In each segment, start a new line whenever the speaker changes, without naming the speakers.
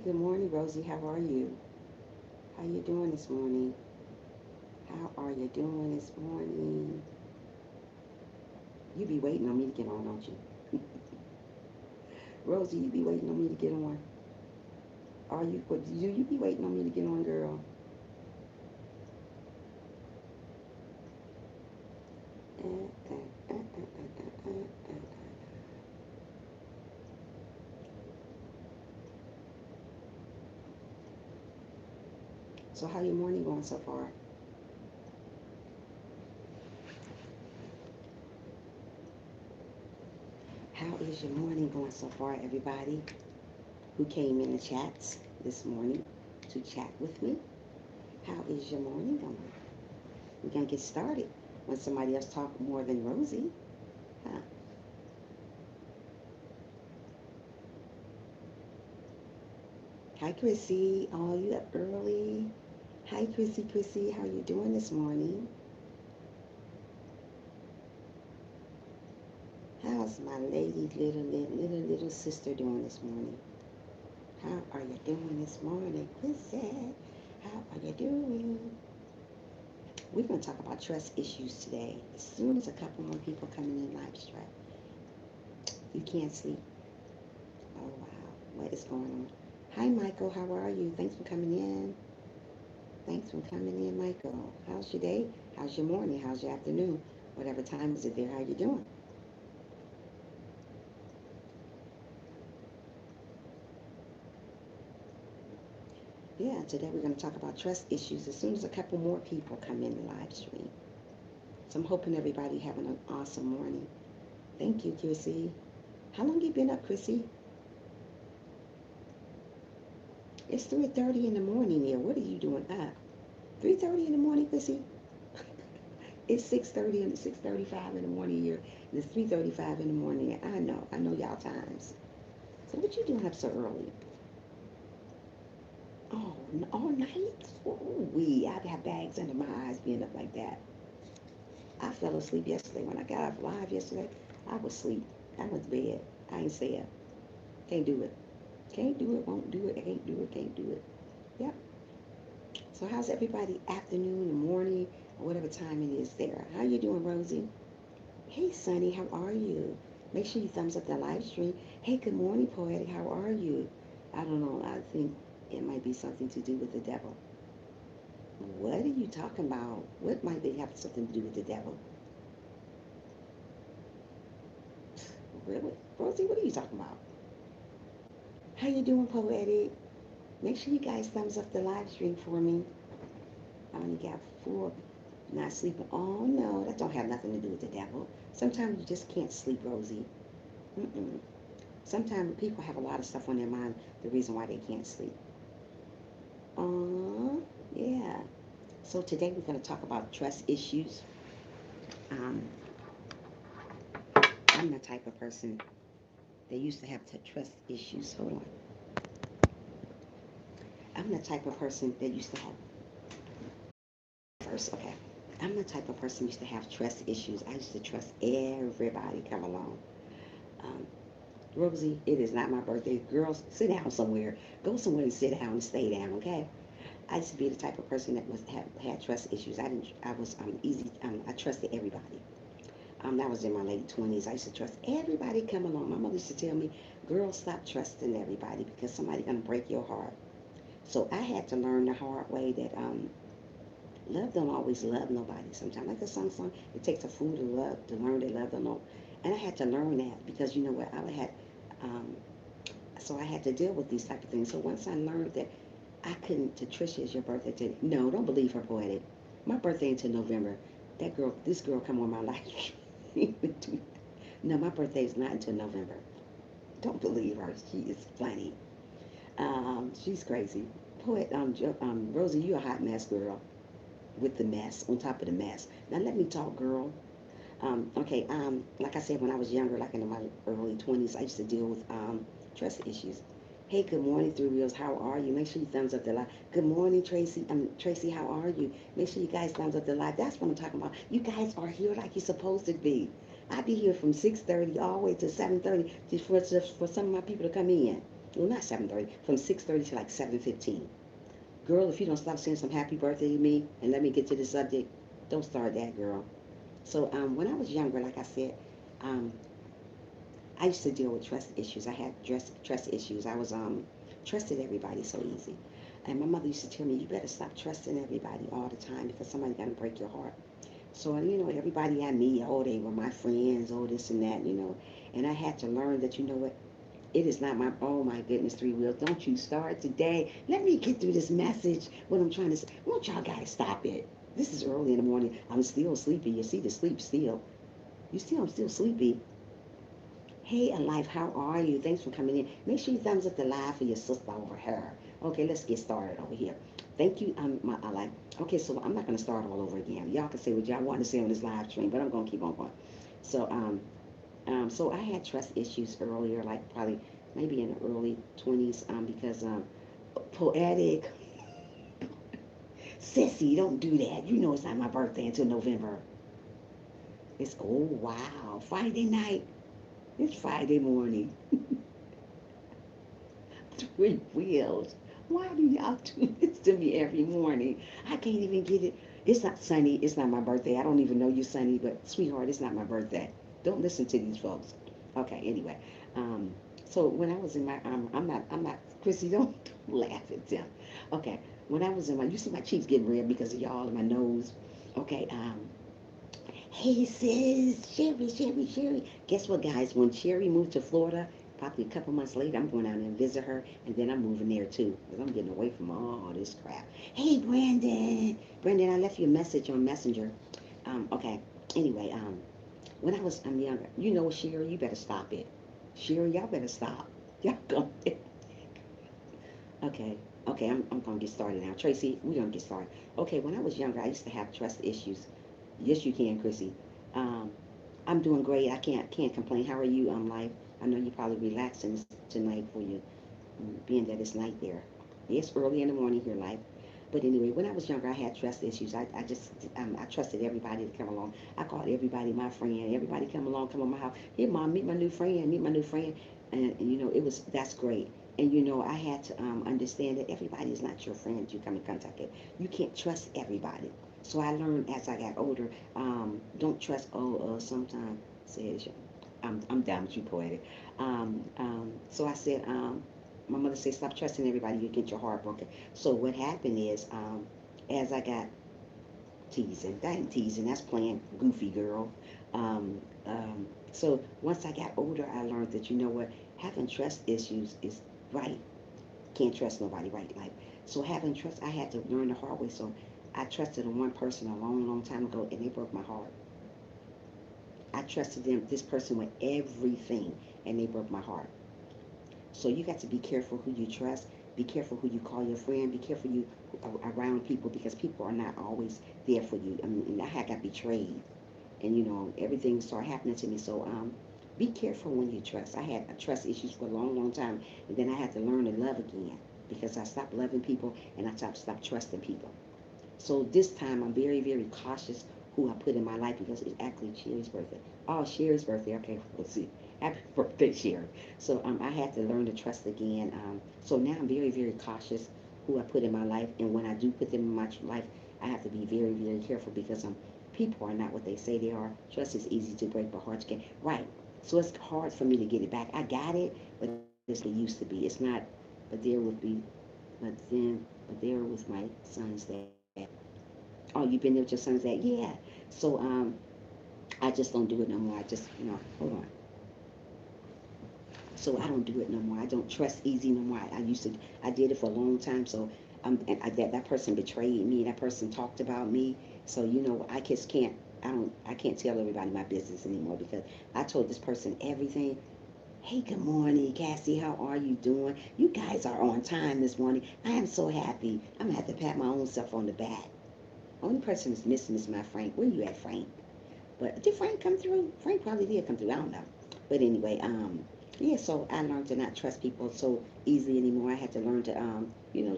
Good morning, Rosie. How are you? How you doing this morning? How are you doing this morning? You be waiting on me to get on, don't you? Rosie, you be waiting on me to get on. Are you? What do you be waiting on me to get on, girl? Uh, uh, uh, uh, uh, uh, uh, uh. So how your morning going so far? How is your morning going so far, everybody who came in the chats this morning to chat with me? How is your morning going? We're gonna get started when somebody else talk more than Rosie. Huh? Hi, Chrissy. Oh, you up early? Hi, Chrissy. Chrissy, how you doing this morning? How's my lady little sister doing this morning? How are you doing this morning, Chrissy? How are you doing? We're going to talk about trust issues today. As soon as a couple more people coming in live stream, you can't sleep. Oh wow, what is going on? Hi, Michael. How are you? Thanks for coming in. Thanks for coming in, Michael. How's your day? How's your morning? How's your afternoon? Whatever time is it there? How you doing? Yeah, today we're going to talk about trust issues as soon as a couple more people come in the live stream. So I'm hoping everybody having an awesome morning. Thank you, Chrissy. How long you been up, Chrissy? It's 3:30 in the morning here. What are you doing up? 3:30 in the morning, Chrissy? It's 6:30 and 6:35 in the morning here. And it's 3:35 in the morning. I know y'all times. So what you doing up so early? Oh, all night? Ooh, I got bags under my eyes being up like that. I fell asleep yesterday when I got off live yesterday. I was asleep. I went to bed. I ain't stay up. Can't do it. Can't do it. Won't do it. Can't do it. Can't do it. Yep. So how's everybody afternoon or morning or whatever time it is there? How you doing, Rosie? Hey, Sunny. How are you? Make sure you thumbs up the live stream. Hey, good morning, Poetic. How are you? I don't know. I think it might be something to do with the devil. What are you talking about? What might they have something to do with the devil? Really? Rosie, what are you talking about? How you doing, Poetic? Make sure you guys thumbs up the live stream for me. I only got four not sleeping. Oh, no, that don't have nothing to do with the devil. Sometimes you just can't sleep, Rosie. Mm-mm. Sometimes people have a lot of stuff on their mind, the reason why they can't sleep. Yeah. So today we're going to talk about trust issues. Um, I'm the type of person that used to have trust issues. Hold on. I'm the type of person that used to have first. Okay. I'm the type of person used to have trust issues. I used to trust everybody come along. Um, Rosie, it is not my birthday. Girls, sit down somewhere. Go somewhere and sit down and stay down, okay? I used to be the type of person that was had trust issues. I didn't. I was easy. I trusted everybody. That was in my late 20s. I used to trust everybody come along. My mother used to tell me, "Girl, stop trusting everybody because somebody's gonna break your heart." So I had to learn the hard way that love don't always love nobody. Sometimes, like the song, it takes a fool to love to learn that love don't know. And I had to learn that because you know what, I had um, so I had to deal with these type of things. So once I learned that I couldn't, Patricia is your birthday today. No, don't believe her, Poetic. My birthday until November. This girl come on my life. No, my birthday is not until November. Don't believe her. She is funny. She's crazy. Rosie, you a hot mess, girl. With the mess, on top of the mess. Now let me talk, girl. Okay, like I said, when I was younger, like in my early 20s, I used to deal with trust issues. Hey, good morning, Three Wheels. How are you? Make sure you thumbs up the live. Good morning, Tracy. Tracy, how are you? Make sure you guys thumbs up the live. That's what I'm talking about. You guys are here like you're supposed to be. I be here from 6:30 all the way to 7:30 just for some of my people to come in. Well, not 7:30. From 6:30 to like 7:15. Girl, if you don't stop saying some happy birthday to me and let me get to the subject, don't start that, girl. So when I was younger, like I said, um, I used to deal with trust issues. I had trust issues. I was trusted everybody so easy. And my mother used to tell me, you better stop trusting everybody all the time because somebody's going to break your heart. So, everybody I meet, oh, they were my friends, oh, this and that. And I had to learn that, what, it is not my, oh my goodness, three wheels. Don't you start today. Let me get through this message, what I'm trying to say. Won't y'all got to stop it. This is early in the morning. I'm still sleepy. You see the sleep still. You see I'm still sleepy. Hey, Alive, how are you? Thanks for coming in. Make sure you thumbs up the live for your sister over here. Okay, let's get started over here. Thank you, my Alive. Okay, so I'm not going to start all over again. Y'all can say what y'all want to say on this live stream, but I'm going to keep on going. So, so I had trust issues earlier, like probably maybe in the early 20s, because poetic, sissy, don't do that. You know it's not my birthday until November. It's, oh, wow, Friday night. It's Friday morning. Three wheels. Why do y'all do this to me every morning? I can't even get it. It's not Sunny. It's not my birthday. I don't even know you, Sunny, but sweetheart, it's not my birthday. Don't listen to these folks. Okay, anyway. Um, so when I was in my, I'm not, Chrissy, don't laugh at them. Okay, when I was in my, you see my cheeks getting red because of y'all and my nose. Okay, hey sis, Sherry. Guess what, guys? When Sherry moved to Florida, probably a couple months later, I'm going out and visit her, and then I'm moving there too, because I'm getting away from all this crap. Hey, Brandon, I left you a message on Messenger. Okay. Anyway, when I'm younger, Sherry, you better stop it. Sherry, y'all better stop. Y'all go. Okay. Okay, I'm gonna get started now. Tracy, we're gonna get started. Okay, when I was younger, I used to have trust issues. Yes, you can, Chrissy. Um, I'm doing great. I can't complain. How are you, life? I know you're probably relaxing tonight for you, being that it's night there. It's early in the morning here, life. But anyway, when I was younger, I had trust issues. I just I trusted everybody to come along. I called everybody my friend. Everybody come along, come on my house. Here, mom, meet my new friend. Meet my new friend. And it was that's great. And I had to understand that everybody is not your friend you come in contact with. You can't trust everybody. So I learned as I got older, don't trust. Oh, sometimes says I'm down with you, poetic. So I said, my mother said, stop trusting everybody. You get your heart broken. So what happened is, as I got teasing, that ain't teasing, that's playing goofy girl. So once I got older, I learned that what, having trust issues is right. Can't trust nobody, right? Like, so having trust, I had to learn the hard way. So I trusted in one person a long, long time ago, and they broke my heart. I trusted this person with everything, and they broke my heart. So you got to be careful who you trust. Be careful who you call your friend. Be careful you around people because people are not always there for you. I mean, and I got betrayed, and everything started happening to me. So be careful when you trust. I had trust issues for a long, long time, and then I had to learn to love again because I stopped loving people and I stopped trusting people. So this time I'm very, very cautious who I put in my life because it's actually Sherry's birthday. Oh, Sherry's birthday. Okay, we'll see. Happy birthday, Sherry. So I had to learn to trust again. So now I'm very, very cautious who I put in my life, and when I do put them in my life, I have to be very, very careful because people are not what they say they are. Trust is easy to break, but hard to get. Right. So it's hard for me to get it back. I got it, but it's not what it used to be. It's not. But there would be, but there was my son's dad. Oh, you've been there with your son's dad? Yeah. So I just don't do it no more. I just hold on. So I don't do it no more. I don't trust easy no more. I used to. I did it for a long time. So that person betrayed me. That person talked about me. So I just can't. I can't tell everybody my business anymore because I told this person everything. Hey, good morning, Cassie. How are you doing? You guys are on time this morning. I am so happy. I'm gonna have to pat my own self on the back. Only person that's missing is my Frank. Where you at, Frank? But did Frank come through? Frank probably did come through. I don't know. But anyway, yeah. So I learned to not trust people so easily anymore. I had to learn to,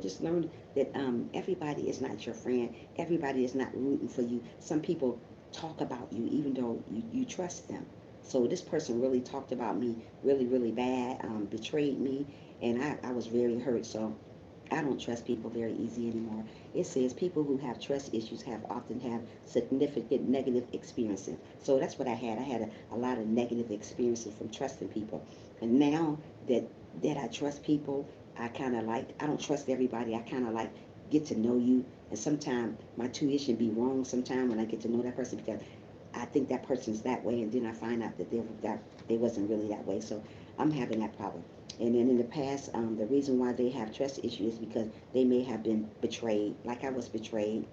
just learn that everybody is not your friend. Everybody is not rooting for you. Some people talk about you even though you trust them. So this person really talked about me really, really bad, betrayed me, And I was very hurt, so I don't trust people very easy anymore. It says people who have trust issues have often have significant negative experiences. So that's what I had. I had a lot of negative experiences from trusting people. And now that I trust people, I kind of like, I don't trust everybody. I kind of like get to know you. And sometimes my tuition be wrong sometimes when I get to know that person because I think that person's that way, and then I find out that they wasn't really that way. So I'm having that problem. And then in the past, the reason why they have trust issues is because they may have been betrayed, like I was betrayed.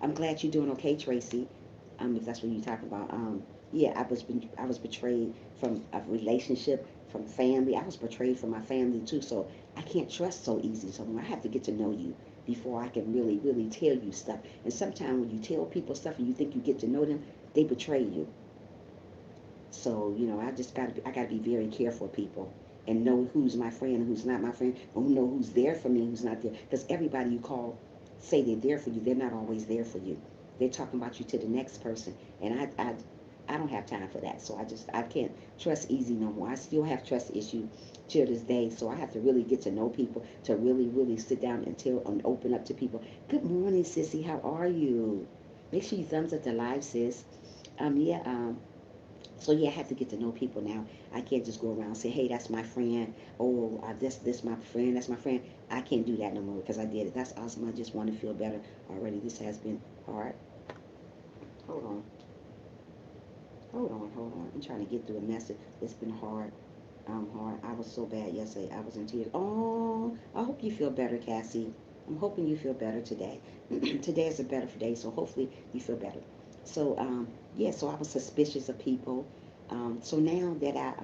I'm glad you're doing okay, Tracy. If that's what you're talking about. Yeah, I was betrayed from a relationship, from family. I was betrayed from my family too. So I can't trust so easy. So I have to get to know you before I can really, really tell you stuff. And sometimes when you tell people stuff and you think you get to know them, they betray you. So, I gotta be very careful of people and know who's my friend and who's not my friend, and know who's there for me and who's not there. Because everybody you call say they're there for you, they're not always there for you. They're talking about you to the next person, and I don't have time for that. So I can't trust easy no more. I still have trust issues till this day. So I have to really get to know people to really, really sit down and tell and open up to people. Good morning, sissy. How are you? Make sure you thumbs up the live, sis. Yeah. So yeah, I have to get to know people now. I can't just go around and say, "Hey, that's my friend." Oh, this my friend. That's my friend. I can't do that no more because I did it. That's awesome. I just want to feel better already. This has been hard. Hold on, hold on. I'm trying to get through a message. It's been hard. Hard. I was so bad yesterday. I was in tears. Oh, I hope you feel better, Cassie. I'm hoping you feel better today. Today is a better day, so hopefully you feel better. So, yeah, so I was suspicious of people. So now that I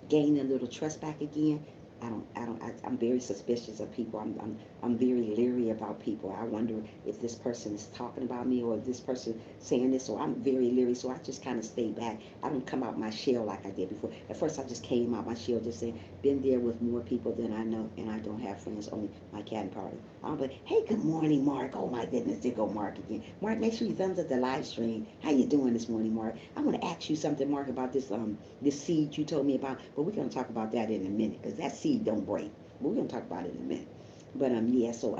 gain a little trust back again, I'm very suspicious of people. I'm very leery about people. I wonder if this person is talking about me or if this person saying this. So I'm very leery. So I just kind of stay back. I don't come out my shell like I did before. At first, I just came out my shell, just saying, been there with more people than I know, and I don't have friends, only my cat and party. But hey, good morning, Mark. Oh my goodness, there go Mark again. Mark, make sure you thumbs up the live stream. How you doing this morning, Mark? I want to ask you something, Mark, about this seed you told me about, but we're going to talk about that in a minute because that seed don't break. But we're going to talk about it in a minute. But yeah, so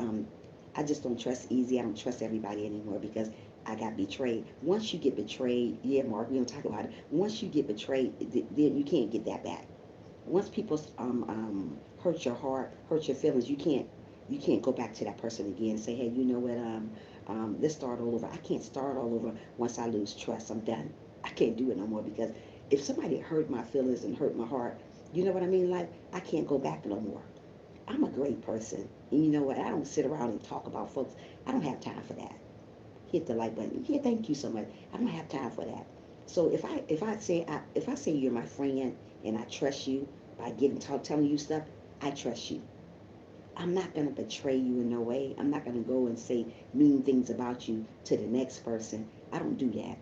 I just don't trust easy. I don't trust everybody anymore because I got betrayed. Once you get betrayed, yeah, Mark, we're going to talk about it. Once you get betrayed, then you can't get that back. Once people hurt your heart, hurt your feelings, you can't go back to that person again and say, hey, you know what, let's start all over. I can't start all over once I lose trust. I'm done. I can't do it no more because if somebody hurt my feelings and hurt my heart, you know what I mean? Like, I can't go back no more. I'm a great person. And you know what? I don't sit around and talk about folks. I don't have time for that. Hit the like button. Yeah, thank you so much. I don't have time for that. So if I say you're my friend and I trust you by telling you stuff, I trust you. I'm not gonna betray you in no way. I'm not gonna go and say mean things about you to the next person. I don't do that.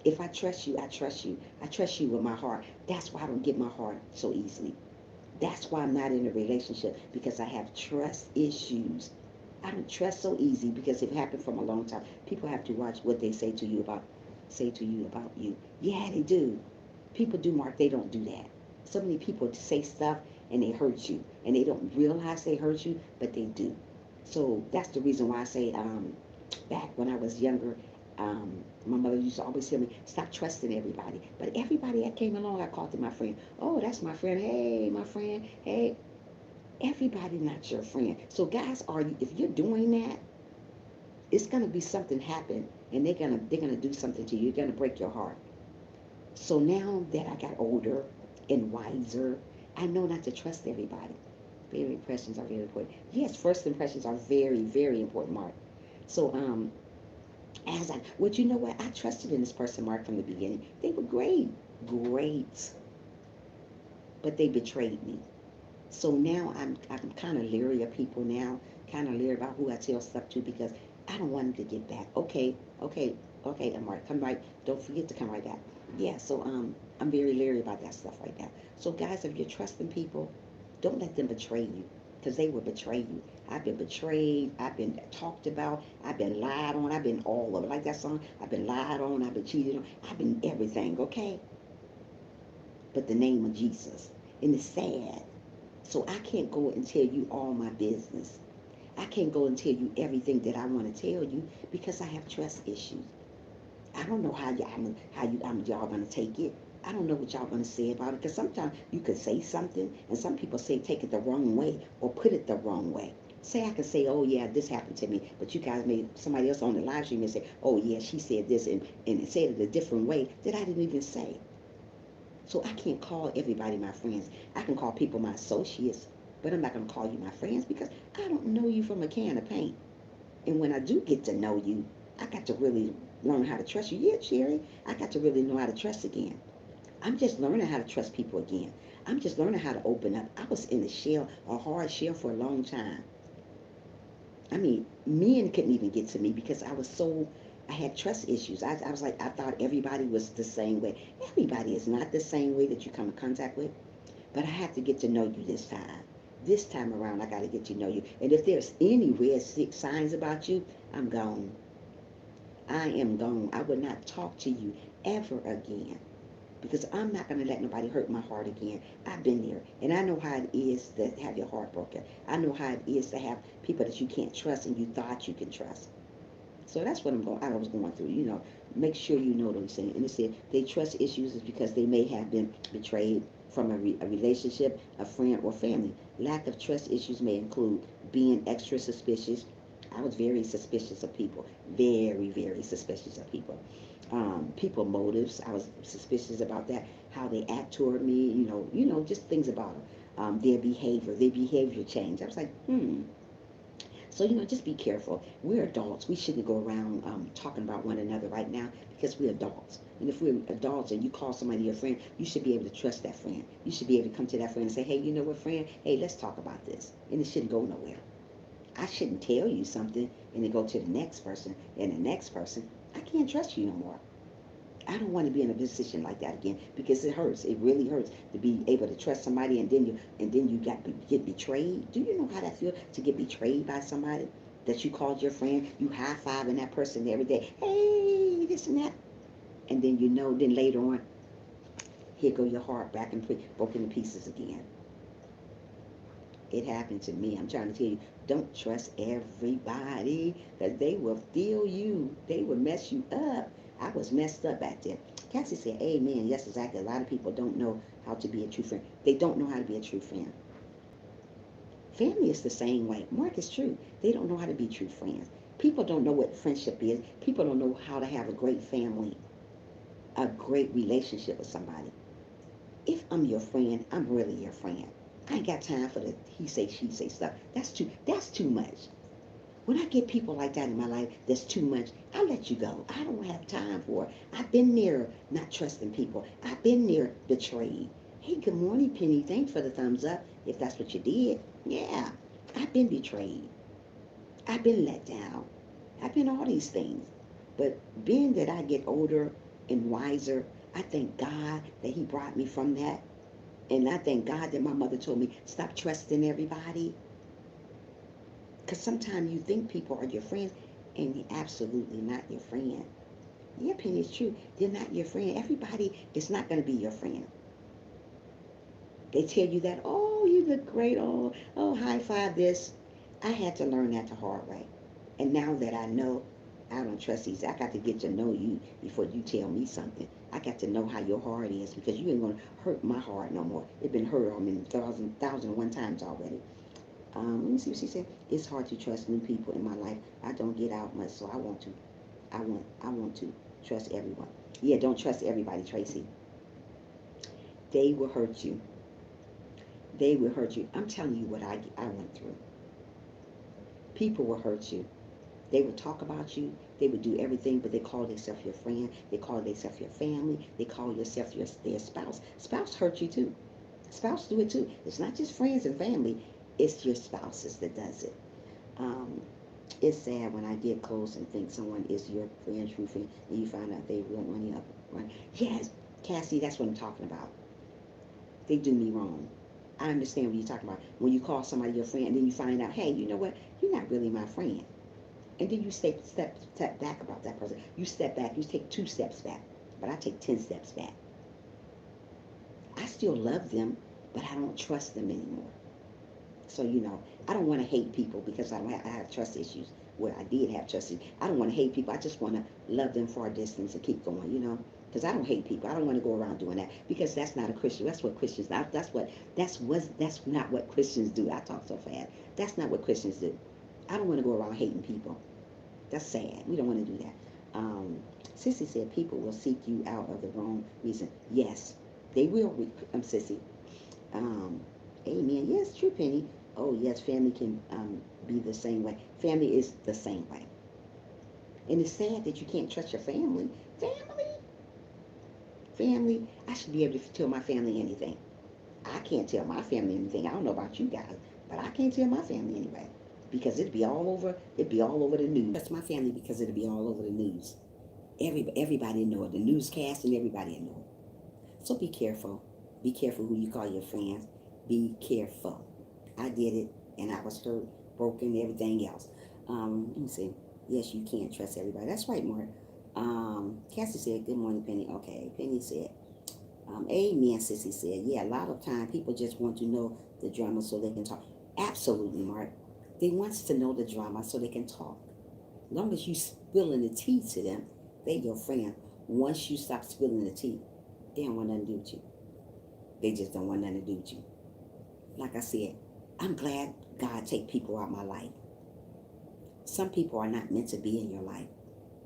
If I trust you, I trust you. I trust you with my heart. That's why I don't give my heart so easily. That's why I'm not in a relationship because I have trust issues. I don't trust so easy because it happened from a long time. People have to watch what they say to you about you. Yeah, they do. People do, Mark. They don't do that. So many people say stuff and they hurt you, and they don't realize they hurt you, but they do. So that's the reason why I say back when I was younger, my mother used to always tell me, stop trusting everybody. But everybody that came along, I called them my friend. Oh, that's my friend. Hey, my friend. Hey, everybody not your friend. So guys, if you're doing that, it's gonna be something happen, and they're gonna do something to you. You're gonna break your heart. So now that I got older and wiser, I know not to trust everybody. Very impressions are very important. Yes, first impressions are very, very important, Mark. So you know what? I trusted in this person, Mark, from the beginning. They were great, great, but they betrayed me. So now I'm kind of leery of people now, kind of leery about who I tell stuff to because I don't want them to get back. Okay, okay, okay, I'm right. Come right. Don't forget to come right back. Yeah. So I'm very leery about that stuff right now. So guys, if you're trusting people, don't let them betray you because they will betray you. I've been betrayed. I've been talked about. I've been lied on. I've been all of it. Like that song. I've been lied on. I've been cheated on. I've been everything. Okay. But the name of Jesus, and it's sad. So I can't go and tell you all my business. I can't go and tell you everything that I want to tell you because I have trust issues. I don't know y'all gonna take it. I don't know what y'all gonna say about it because sometimes you could say something and some people say take it the wrong way or put it the wrong way. Say I could say, oh yeah, this happened to me, but you guys made somebody else on the live stream and say, oh yeah, she said this and it said it a different way that I didn't even say. So I can't call everybody my friends. I can call people my associates, but I'm not gonna call you my friends because I don't know you from a can of paint. And when I do get to know you, I got to really learn how to trust you. Yeah, Sherry, I got to really know how to trust again. I'm just learning how to trust people again. I'm just learning how to open up. I was in the shell, a hard shell for a long time. I mean, men couldn't even get to me because I had trust issues. I was like, I thought everybody was the same way. Everybody is not the same way that you come in contact with, but I have to get to know you this time. This time around, I got to get to know you. And if there's any red signs about you, I'm gone. I am gone. I will not talk to you ever again because I'm not going to let nobody hurt my heart again. I've been there, and I know how it is to have your heart broken. I know how it is to have people that you can't trust and you thought you can trust. So that's what I was going through. Make sure you know those things. And it said they trust issues is because they may have been betrayed from a relationship, a friend, or family. Lack of trust issues may include being extra suspicious. I was very suspicious of people. Very, very suspicious of people. People motives. I was suspicious about that. How they act toward me. Just things about them. Their behavior change. I was like, So, just be careful. We're adults. We shouldn't go around talking about one another right now because we're adults. And if we're adults and you call somebody your friend, you should be able to trust that friend. You should be able to come to that friend and say, hey, you know what, friend? Hey, let's talk about this. And it shouldn't go nowhere. I shouldn't tell you something and then go to the next person and the next person. I can't trust you no more. I don't want to be in a position like that again because it hurts. It really hurts to be able to trust somebody and then you get betrayed. Do you know how that feels to get betrayed by somebody that you called your friend? You high fiving that person every day. Hey, this and that, and then later on, here go your heart back and broken to pieces again. It happened to me. I'm trying to tell you, don't trust everybody because they will steal you. They will mess you up. I was messed up back then. Cassie said, amen. Yes, exactly. A lot of people don't know how to be a true friend. They don't know how to be a true friend. Family is the same way. Mark is true. They don't know how to be true friends. People don't know what friendship is. People don't know how to have a great family, a great relationship with somebody. If I'm your friend, I'm really your friend. I ain't got time for the he say, she say stuff. That's too much. When I get people like that in my life that's too much, I let you go. I don't have time for it. I've been there not trusting people. I've been there betrayed. Hey, good morning, Penny. Thanks for the thumbs up. If that's what you did. Yeah. I've been betrayed. I've been let down. I've been all these things. But being that I get older and wiser, I thank God that He brought me from that. And I thank God that my mother told me, stop trusting everybody. Because sometimes you think people are your friends, and they're absolutely not your friend. Your opinion is true. They're not your friend. Everybody is not going to be your friend. They tell you that, oh, you look great. Oh, high five this. I had to learn that the hard way. And now that I know, I don't trust these. I got to get to know you before you tell me something. I got to know how your heart is because you ain't going to hurt my heart no more. It's been hurt on me thousand and one times already. Let me see what she said. It's hard to trust new people in my life. I don't get out much, so I want to. I want to trust everyone. Yeah, don't trust everybody, Tracy. They will hurt you. They will hurt you. I'm telling you what I went through. People will hurt you. They will talk about you. They will do everything, but they call themselves your friend. They call themselves your family. They call yourself their spouse. Spouse hurt you too. Spouse do it too. It's not just friends and family. It's your spouses that does it. Um, it's sad when I get close and think someone is your friend, true friend, and you find out they want money up. Right? Yes, Cassie, that's what I'm talking about. They do me wrong. I understand what you're talking about. When you call somebody your friend, and then you find out, hey, you know what? You're not really my friend. And then you step back about that person. You step back. You take 2 steps back. But I take 10 steps back. I still love them, but I don't trust them anymore. So, I don't want to hate people because I have trust issues. Well, I did have trust issues. I don't want to hate people. I just want to love them for a distance and keep going. Because I don't hate people. I don't want to go around doing that because that's not a Christian. That's what Christians. That's not what Christians do. I talk so fast. That's not what Christians do. I don't want to go around hating people. That's sad. We don't want to do that. Sissy said people will seek you out of the wrong reason. Yes, they will. Sissy. Um, Amen. Yes, true, Penny. Oh, yes, family can be the same way. Family is the same way. And it's sad that you can't trust your family. Family, I should be able to tell my family anything. I can't tell my family anything. I don't know about you guys, but I can't tell my family anyway. Because it'd be all over the news. That's my family because it'd be all over the news. Everybody know it. The newscast and everybody know it. So be careful. Be careful who you call your friends. Be careful. I did it, and I was hurt, broken, everything else. Let me see. Yes, you can't trust everybody. That's right, Mark. Cassie said, good morning, Penny. Okay, Penny said, amen, Sissy said. Yeah, a lot of time people just want to know the drama so they can talk. Absolutely, Mark. They want to know the drama so they can talk. As long as you spilling the tea to them, they your friend. Once you stop spilling the tea, they don't want nothing to do with you. They just don't want nothing to do with you. Like I said, I'm glad God take people out of my life. Some people are not meant to be in your life.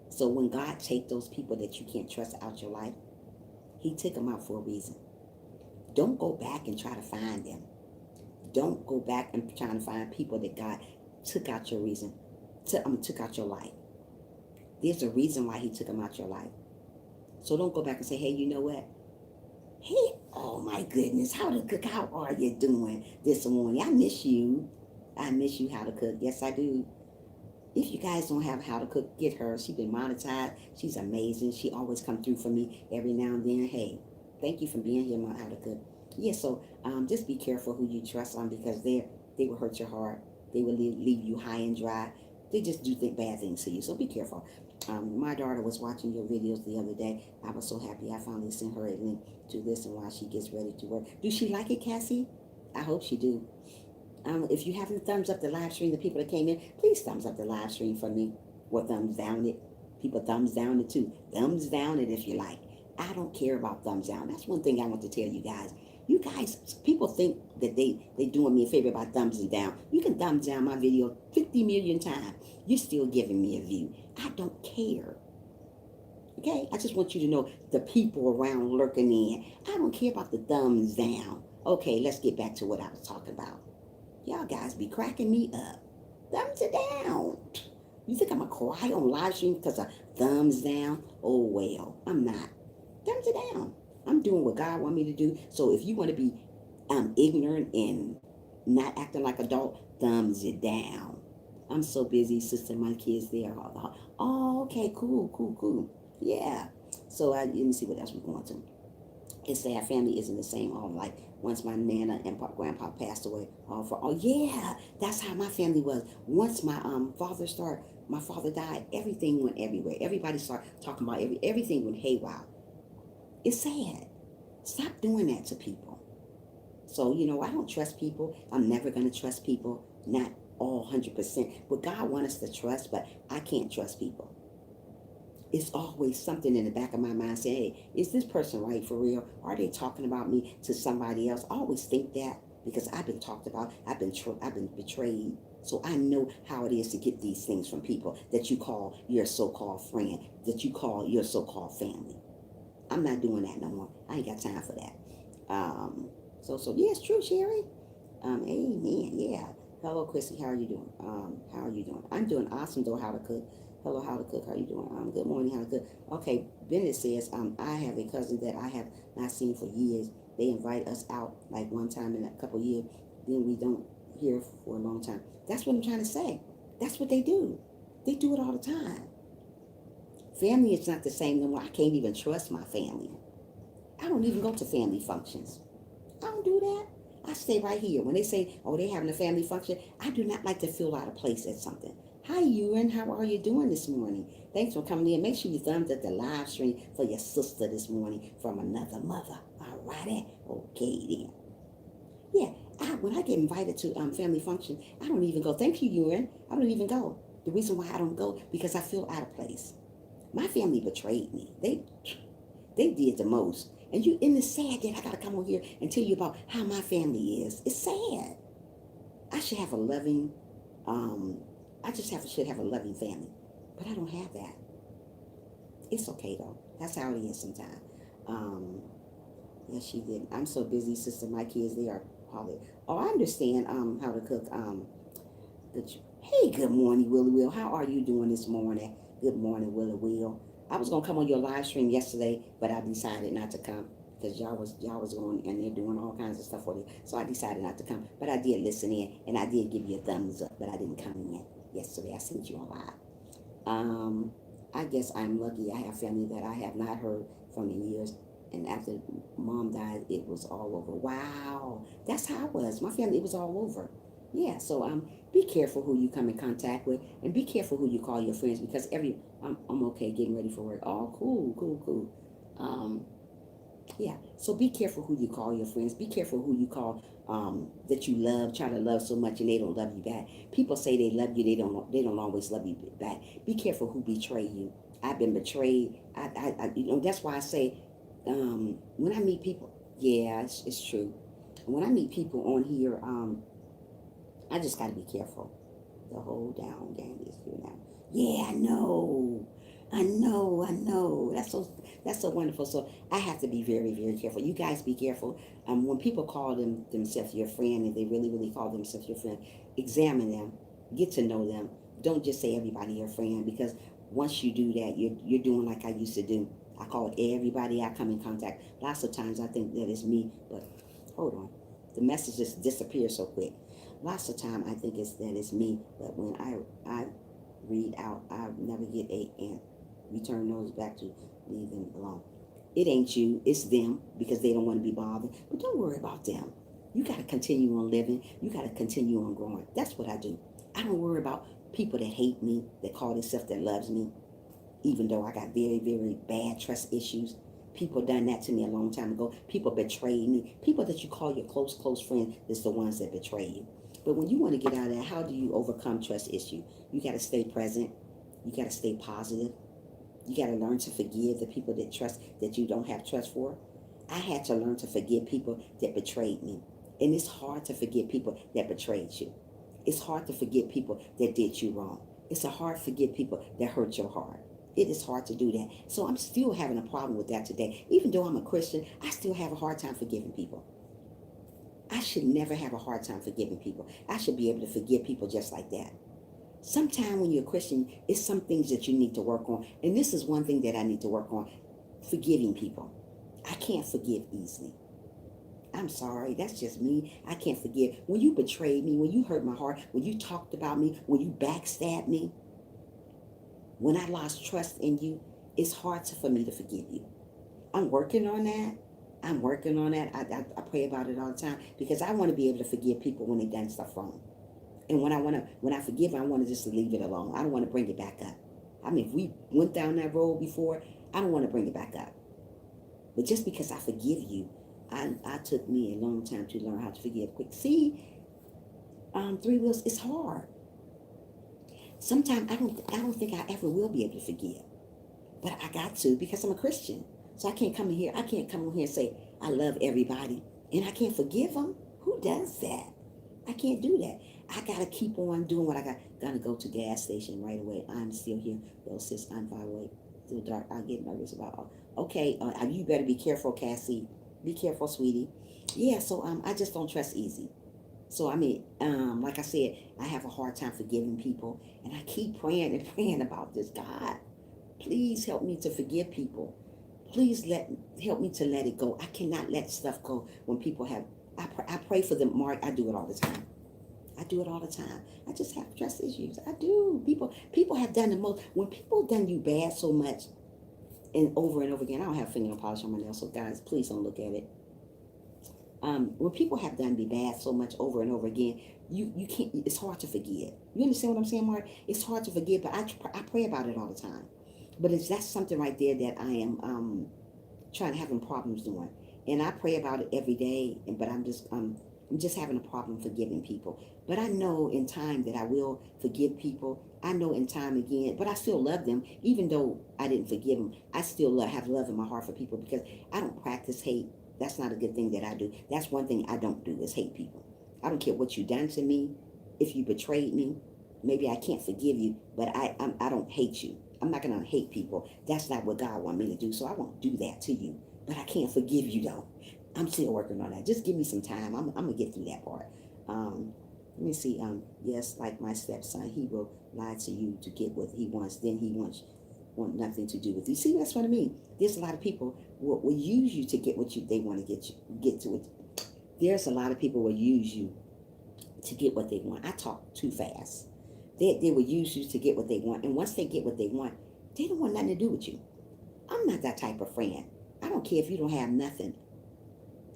So when God take those people that you can't trust out your life, he took them out for a reason. Don't go back and try to find them. Don't go back and try to find people that God took out your reason, took out your life. There's a reason why he took them out your life. So don't go back and say, hey, you know what? Hey, oh my goodness, how are you doing this morning? I miss you. I miss you, How to Cook. Yes, I do. If you guys don't have How to Cook, get her. She's been monetized. She's amazing. She always come through for me every now and then. Hey, thank you for being here, my How to Cook. Yeah, so just be careful who you trust on because they will hurt your heart. They will leave you high and dry. They just do bad things to you, so be careful. My daughter was watching your videos the other day. I was so happy. I finally sent her a link to this and while she gets ready to work. Do she like it, Cassie? I hope she do. If you haven't thumbs up the live stream, the people that came in, please thumbs up the live stream for me. Or thumbs down it. People thumbs down it too. Thumbs down it if you like. I don't care about thumbs down. That's one thing I want to tell you guys. You guys, people think that they doing me a favor by thumbs down. You can thumbs down my video 50 million times. You're still giving me a view. I don't care. Okay? I just want you to know the people around lurking in. I don't care about the thumbs down. Okay, let's get back to what I was talking about. Y'all guys be cracking me up. Thumbs it down. You think I'm going to cry on live stream because of thumbs down? Oh, well, I'm not. Thumbs it down. I'm doing what God want me to do. So if you want to be ignorant and not acting like adult, thumbs it down. I'm so busy, sister, my kids there. Oh, okay, cool. Yeah. So let me see what else we're going to. It's sad family isn't the same all like once my nana and grandpa passed away. Yeah, that's how my family was. Once my father died, everything went everywhere. Everybody started talking about everything went haywire. It's sad. Stop doing that to people. So, I don't trust people. I'm never going to trust people. Not all 100%. But God wants us to trust, but I can't trust people. It's always something in the back of my mind saying, hey, is this person right for real? Are they talking about me to somebody else? I always think that because I've been talked about. I've been betrayed. So I know how it is to get these things from people that you call your so-called friend, that you call your so-called family. I'm not doing that no more. I ain't got time for that. So yeah, it's true, Sherry. Amen. Yeah. Hello, Chrissy. How are you doing? How are you doing? I'm doing awesome, though. How to Cook. Hello, How to Cook. How are you doing? Good morning, How to Cook. Okay, Bennett says, I have a cousin that I have not seen for years. They invite us out like one time in a couple years. Then we don't hear for a long time. That's what I'm trying to say. That's what they do. They do it all the time. Family is not the same no more. I can't even trust my family. I don't even go to family functions. I don't do that. I stay right here. When they say, oh, they're having a family function, I do not like to feel out of place at something. Hi, Ewan. How are you doing this morning? Thanks for coming in. Make sure you thumbs up the live stream for your sister this morning from another mother. All righty? Okay, then. Yeah, when I get invited to family function, I don't even go. Thank you, Ewan. I don't even go. The reason why I don't go because I feel out of place. My family betrayed me. They did the most. And it's sad that I gotta come on here and tell you about how my family is. It's sad. I should have a loving, um, I just should have a loving family, but I don't have that. It's okay though. That's how it is sometimes. Um, yes, she did. I'm so busy, sister. My kids, they are probably. Oh, I understand. How to cook. Hey, good morning, Willie Will. How are you doing this morning? Good morning, Willie Will. I was gonna come on your live stream yesterday, but I decided not to come because y'all was going and they're doing all kinds of stuff for you. So I decided not to come. But I did listen in and I did give you a thumbs up, but I didn't come in yesterday. I sent you a live. Um, I guess I'm lucky. I have family that I have not heard from in years. And after mom died, it was all over. Wow, that's how it was. My family, it was all over. Yeah, so be careful who you come in contact with, and be careful who you call your friends because I'm okay getting ready for work. Oh, cool, cool, cool. Um, yeah. So be careful who you call your friends. Be careful who you call that you love, try to love so much and they don't love you back. People say they love you, they don't always love you back. Be careful who betray you. I've been betrayed. That's why I say when I meet people, yeah, it's true. When I meet people on here, I just got to be careful. The whole down game is here now. Yeah, I know. That's so wonderful. So I have to be very, very careful. You guys be careful. When people call themselves your friend, and they really, really call themselves your friend, examine them, get to know them. Don't just say everybody your friend because once you do that, you're doing like I used to do. I call everybody I come in contact. Lots of times I think that is me, but hold on, the message just disappears so quick. Lots of time I think it's me, but when I read out, I never get a and return those back to leave them alone. It ain't you, it's them because they don't want to be bothered. But don't worry about them. You got to continue on living. You got to continue on growing. That's what I do. I don't worry about people that hate me, that call themselves that loves me, even though I got very, very bad trust issues. People done that to me a long time ago. People betrayed me. People that you call your close, close friend is the ones that betray you. But when you want to get out of that, how do you overcome trust issue? You got to stay present. You got to stay positive. You got to learn to forgive the people that you don't have trust for. I had to learn to forgive people that betrayed me. And it's hard to forgive people that betrayed you. It's hard to forgive people that did you wrong. It's hard to forgive people that hurt your heart. It is hard to do that. So I'm still having a problem with that today. Even though I'm a Christian, I still have a hard time forgiving people. I should never have a hard time forgiving people. I should be able to forgive people just like that. Sometimes when you're a Christian, it's some things that you need to work on. And this is one thing that I need to work on, forgiving people. I can't forgive easily. I'm sorry, that's just me. I can't forgive. When you betrayed me, when you hurt my heart, when you talked about me, when you backstabbed me, when I lost trust in you, it's hard for me to forgive you. I'm working on that. I'm working on that. I pray about it all the time because I want to be able to forgive people when they done stuff wrong. And when I forgive, I want to just leave it alone. I don't want to bring it back up. I mean, if we went down that road before, I don't want to bring it back up. But just because I forgive you, I took me a long time to learn how to forgive quick. See, three wheels, it's hard. Sometimes I don't think I ever will be able to forgive. But I got to because I'm a Christian. So I can't come in here. I can't come in here and say I love everybody and I can't forgive them. Who does that? I can't do that. I gotta keep on doing what I got. Gotta go to gas station right away. I'm still here. Though sis, I'm far away. Still dark. I get nervous about. Okay, you better be careful, Cassie. Be careful, sweetie. Yeah. So I just don't trust easy. So I mean, like I said, I have a hard time forgiving people, and I keep praying and praying about this. God, please help me to forgive people. Please help me to let it go. I cannot let stuff go when people have. I pray for them, Mark. I do it all the time. I do it all the time. I just have trust issues. I do. People have done the most. When people done you bad so much and over again, I don't have fingernail polish on my nails, so guys, please don't look at it. When people have done me bad so much over and over again, you can't. It's hard to forgive. You understand what I'm saying, Mark? It's hard to forgive, but I pray about it all the time. But that's something right there that I am trying to having problems doing, and I pray about it every day. But I'm just I'm just having a problem forgiving people. But I know in time that I will forgive people. I know in time again, but I still love them. Even though I didn't forgive them, I still have love in my heart for people because I don't practice hate. That's not a good thing that I do. That's one thing I don't do is hate people. I don't care what you done to me. If you betrayed me, maybe I can't forgive you, but I don't hate you. I'm not going to hate people. That's not what God want me to do, so I won't do that to you. But I can't forgive you, though. I'm still working on that. Just give me some time. I'm going to get through that part. Let me see. Yes, like my stepson, he will lie to you to get what he wants. Then he want nothing to do with you. See, that's what I mean. There's a lot of people will use you to get what they want to get to it. There's a lot of people will use you to get what they want. I talk too fast. They will use you to get what they want. And once they get what they want, they don't want nothing to do with you. I'm not that type of friend. I don't care if you don't have nothing,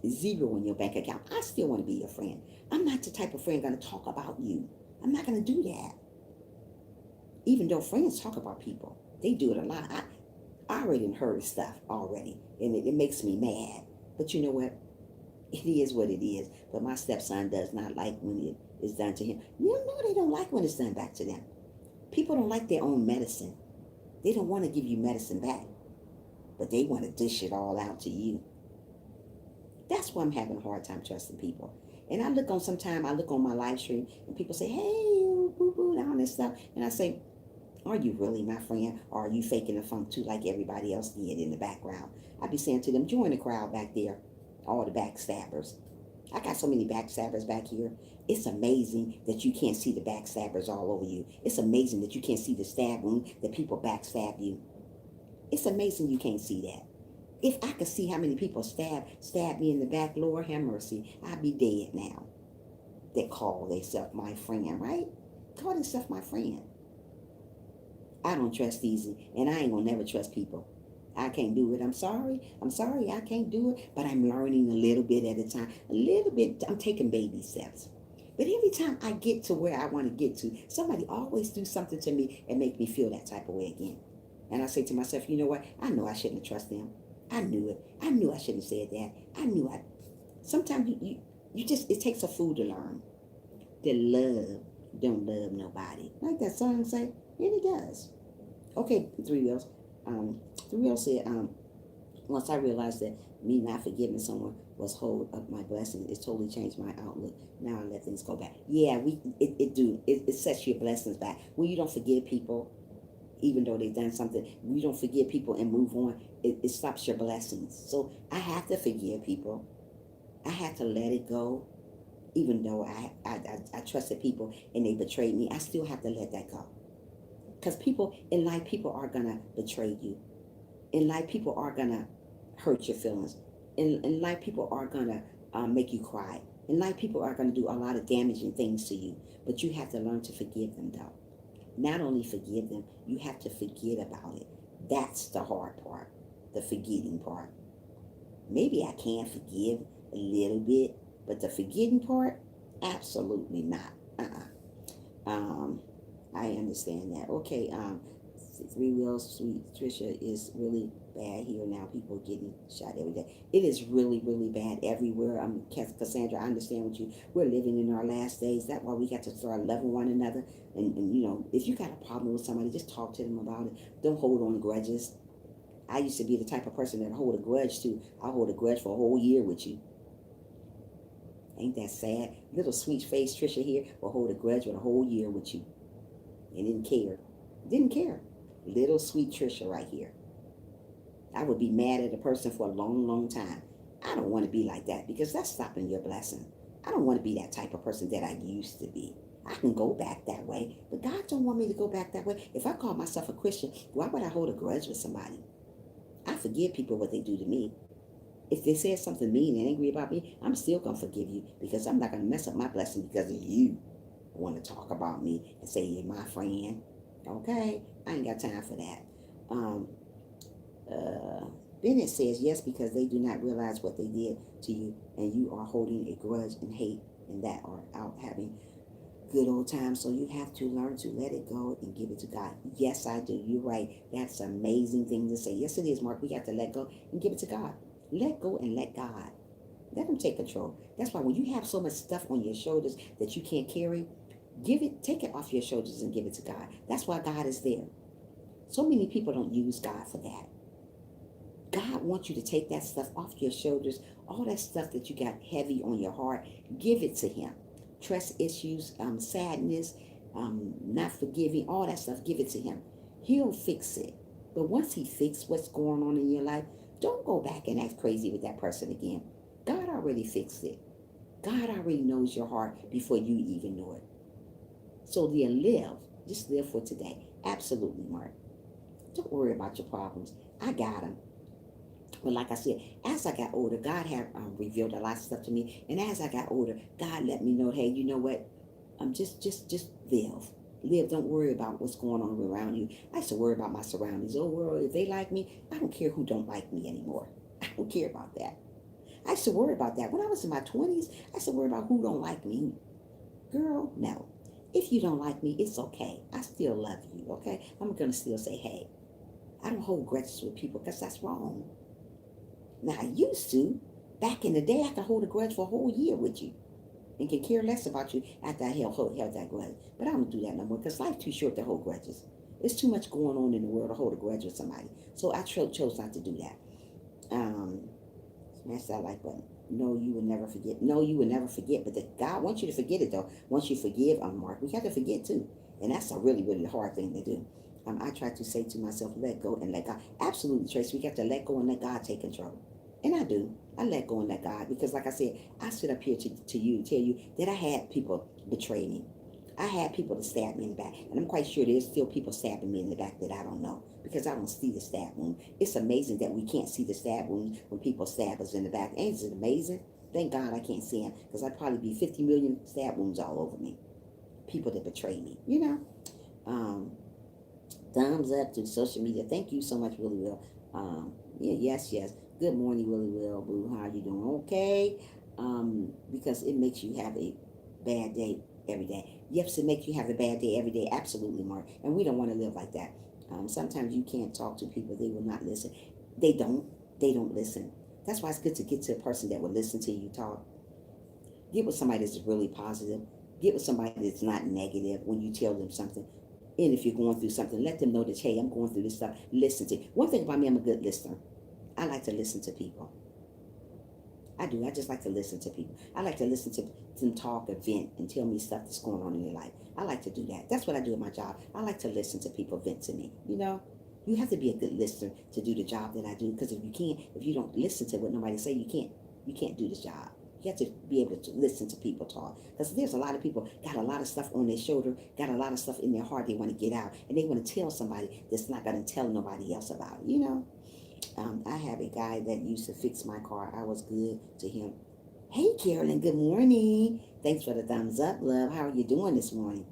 zero in your bank account. I still want to be your friend. I'm not the type of friend going to talk about you. I'm not going to do that. Even though friends talk about people, they do it a lot. I already heard stuff already, and it makes me mad. But you know what? It is what it is. But my stepson does not like when it is done to him. You know they don't like when it's done back to them. People don't like their own medicine. They don't want to give you medicine back, but they want to dish it all out to you. That's why I'm having a hard time trusting people. And I look on my live stream, and people say, hey, boo boo, and all this stuff. And I say, are you really my friend? Or are you faking the funk too like everybody else did in the background? I be saying to them, join the crowd back there, all the backstabbers. I got so many backstabbers back here. It's amazing that you can't see the backstabbers all over you. It's amazing that you can't see the stab wound that people backstab you. It's amazing you can't see that. If I could see how many people stab me in the back, Lord have mercy, I'd be dead now. They call themselves my friend, right? Call themselves my friend. I don't trust easy, and I ain't gonna never trust people. I can't do it. I'm sorry, I can't do it, but I'm learning a little bit at a time. A little bit, I'm taking baby steps. But every time I get to where I want to get to, somebody always do something to me and make me feel that type of way again. And I say to myself, you know what? I know I shouldn't have trusted them. I knew it. I knew I shouldn't have said that. Sometimes you just, it takes a fool to learn. That love don't love nobody. Like that song say, and it does. Okay, Three Wheels. Three Wheels said, once I realized that me not forgiving someone was hold up my blessing, it totally changed my outlook. Now I let things go back. Yeah, it sets your blessings back. When you don't forgive people, even though they've done something, we don't forgive people and move on, it stops your blessings. So I have to forgive people. I had to let it go. Even though I trusted people and they betrayed me, I still have to let that go. Because people in life, people are going to betray you. In life, people are going to hurt your feelings. In life, people are going to make you cry. In life, people are going to do a lot of damaging things to you. But you have to learn to forgive them, though. Not only forgive them, you have to forget about it. That's the hard part, the forgetting part. Maybe I can forgive a little bit, but the forgetting part, absolutely not. I understand that. Okay, Three Wheels, sweet Trisha, is really bad here now. People getting shot every day. It is really, really bad everywhere. Cassandra, I understand what you. We're living in our last days. That's why we got to start loving one another. And you know, if you got a problem with somebody, just talk to them about it. Don't hold on grudges. I used to be the type of person that hold a grudge too. I hold a grudge for a whole year with you. Ain't that sad? Little sweet face Trisha here will hold a grudge with a whole year with you. And didn't care. Didn't care. Little sweet Trisha right here. I would be mad at a person for a long, long time. I don't want to be like that because that's stopping your blessing. I don't want to be that type of person that I used to be. I can go back that way, but God don't want me to go back that way. If I call myself a Christian, why would I hold a grudge with somebody? I forgive people what they do to me. If they said something mean and angry about me, I'm still going to forgive you because I'm not going to mess up my blessing because of you want to talk about me and say you're my friend. Okay? I ain't got time for that. Bennett says yes because they do not realize what they did to you and you are holding a grudge and hate and that are out having good old times. So you have to learn to let it go and give it to God. Yes, I do. You're right. That's an amazing thing to say. Yes, it is, Mark. We have to let go and give it to God. Let go and let God. Let him take control. That's why when you have so much stuff on your shoulders that you can't carry, take it off your shoulders and give it to God. That's why God is there. So many people don't use God for that. God wants you to take that stuff off your shoulders, all that stuff that you got heavy on your heart, give it to him. Trust issues, sadness, not forgiving, all that stuff, give it to him. He'll fix it. But once he fixes what's going on in your life, don't go back and act crazy with that person again. God already fixed it. God already knows your heart before you even know it. So then live. Just live for today. Absolutely, Mark. Don't worry about your problems. I got them. But like I said, as I got older, God had revealed a lot of stuff to me. And as I got older, God let me know, hey, you know what? Just live. Live. Don't worry about what's going on around you. I used to worry about my surroundings. Oh, world, if they like me, I don't care who don't like me anymore. I don't care about that. I used to worry about that. When I was in my 20s, I used to worry about who don't like me. Girl, no. If you don't like me, it's okay. I still love you, okay? I'm going to still say, hey. I don't hold grudges with people because that's wrong. Now, I used to. Back in the day, I could hold a grudge for a whole year with you and can care less about you after I held that grudge. But I don't do that no more because life's too short to hold grudges. There's too much going on in the world to hold a grudge with somebody. So I chose not to do that. Smash that like button. No, you will never forget. No, you will never forget. But God wants you to forget it, though. Once you forgive, Mark, we have to forget, too. And that's a really, really hard thing to do. I try to say to myself, let go and let God. Absolutely, Tracy, we got to let go and let God take control. And I do. I let go and let God. Because like I said, I sit up here to you, tell you that I had people betray me. I had people to stab me in the back. And I'm quite sure there's still people stabbing me in the back that I don't know. Because I don't see the stab wound. It's amazing that we can't see the stab wounds when people stab us in the back. Ain't it amazing? Thank God I can't see them. Because I'd probably be 50 million stab wounds all over me. People that betray me. You know? Thumbs up to social media. Thank you so much, Willie Will. Yes. Good morning, Willie Will. Boo, how you doing? Okay. Because it makes you have a bad day every day. Yes, it makes you have a bad day every day. Absolutely, Mark. And we don't want to live like that. Sometimes you can't talk to people. They will not listen. They don't listen. That's why it's good to get to a person that will listen to you talk. Get with somebody that's really positive. Get with somebody that's not negative when you tell them something. And if you're going through something, let them know that, hey, I'm going through this stuff. Listen to. One thing about me, I'm a good listener. I like to listen to people. I do. I just like to listen to people. I like to listen to them talk or vent and tell me stuff that's going on in their life. I like to do that. That's what I do at my job. I like to listen to people vent to me. You know, you have to be a good listener to do the job that I do. Because if you don't listen to what nobody say, you can't do this job. You have to be able to listen to people talk. Because there's a lot of people got a lot of stuff on their shoulder, got a lot of stuff in their heart they want to get out. And they want to tell somebody that's not going to tell nobody else about it, you know. I have a guy that used to fix my car. I was good to him. Hey, Carolyn, good morning. Thanks for the thumbs up, love. How are you doing this morning?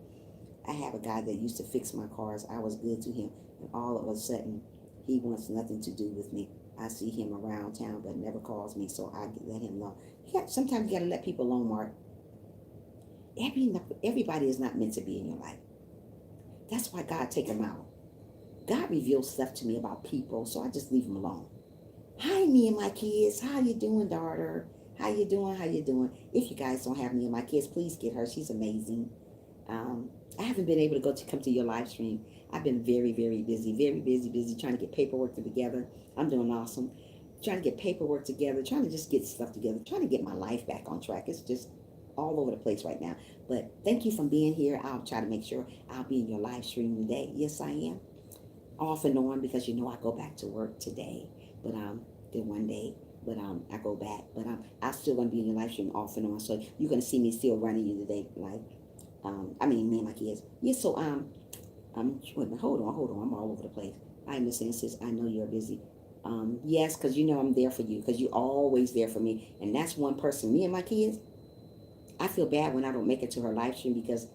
I have a guy that used to fix my cars. I was good to him. And all of a sudden, he wants nothing to do with me. I see him around town, but never calls me, so I let him know. Sometimes you got to let people alone, Mark. Everybody is not meant to be in your life. That's why God take them out. God reveals stuff to me about people, so I just leave them alone. Hi, me and my kids. How you doing, daughter? How you doing? If you guys don't have me and my kids, please get her. She's amazing. I haven't been able to come to your live stream. I've been very, very busy trying to get paperwork together. I'm doing awesome. Trying to get paperwork together, trying to just get stuff together, trying to get my life back on track. It's just all over the place right now. But thank you for being here. I'll try to make sure I'll be in your live stream today. Yes, I am. Off and on because you know I go back to work today. But then one day. But I go back. But I'm still gonna be in your live stream off and on. So you're gonna see me still running you today, like me and my kids. Yeah, so hold on, I'm all over the place. I understand, sis. I know you're busy. Yes, because you know I'm there for you, because you're always there for me. And that's one person, me and my kids. I feel bad when I don't make it to her live stream because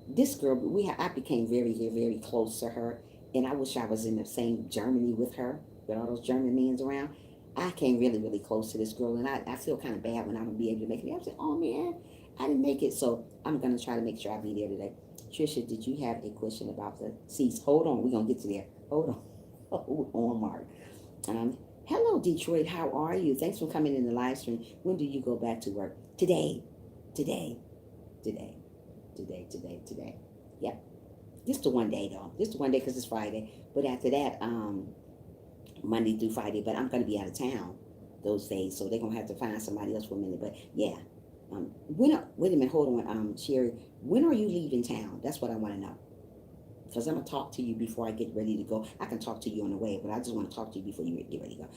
this girl, I became very, very close to her. And I wish I was in the same Germany with her, with all those German men around. I came really, really close to this girl, and I feel kind of bad when I don't be able to make it. I'm saying, oh man, I didn't make it. So I'm going to try to make sure I'll be there today. Trisha, did you have a question about the seats? Hold on, we're going to get to there. Hold on, Mark. Hello, Hello, Detroit. How are you? Thanks for coming in the live stream. When do you go back to work? Today. Today. Today. Today. Yep. Just the one day, though. Just the one day because it's Friday. But after that, Monday through Friday. But I'm going to be out of town those days, so they're going to have to find somebody else for a minute. But, yeah. Wait a minute. Hold on, Sherry. When are you leaving town? That's what I want to know. Because I'm going to talk to you before I get ready to go. I can talk to you on the way, but I just want to talk to you before you get ready to go.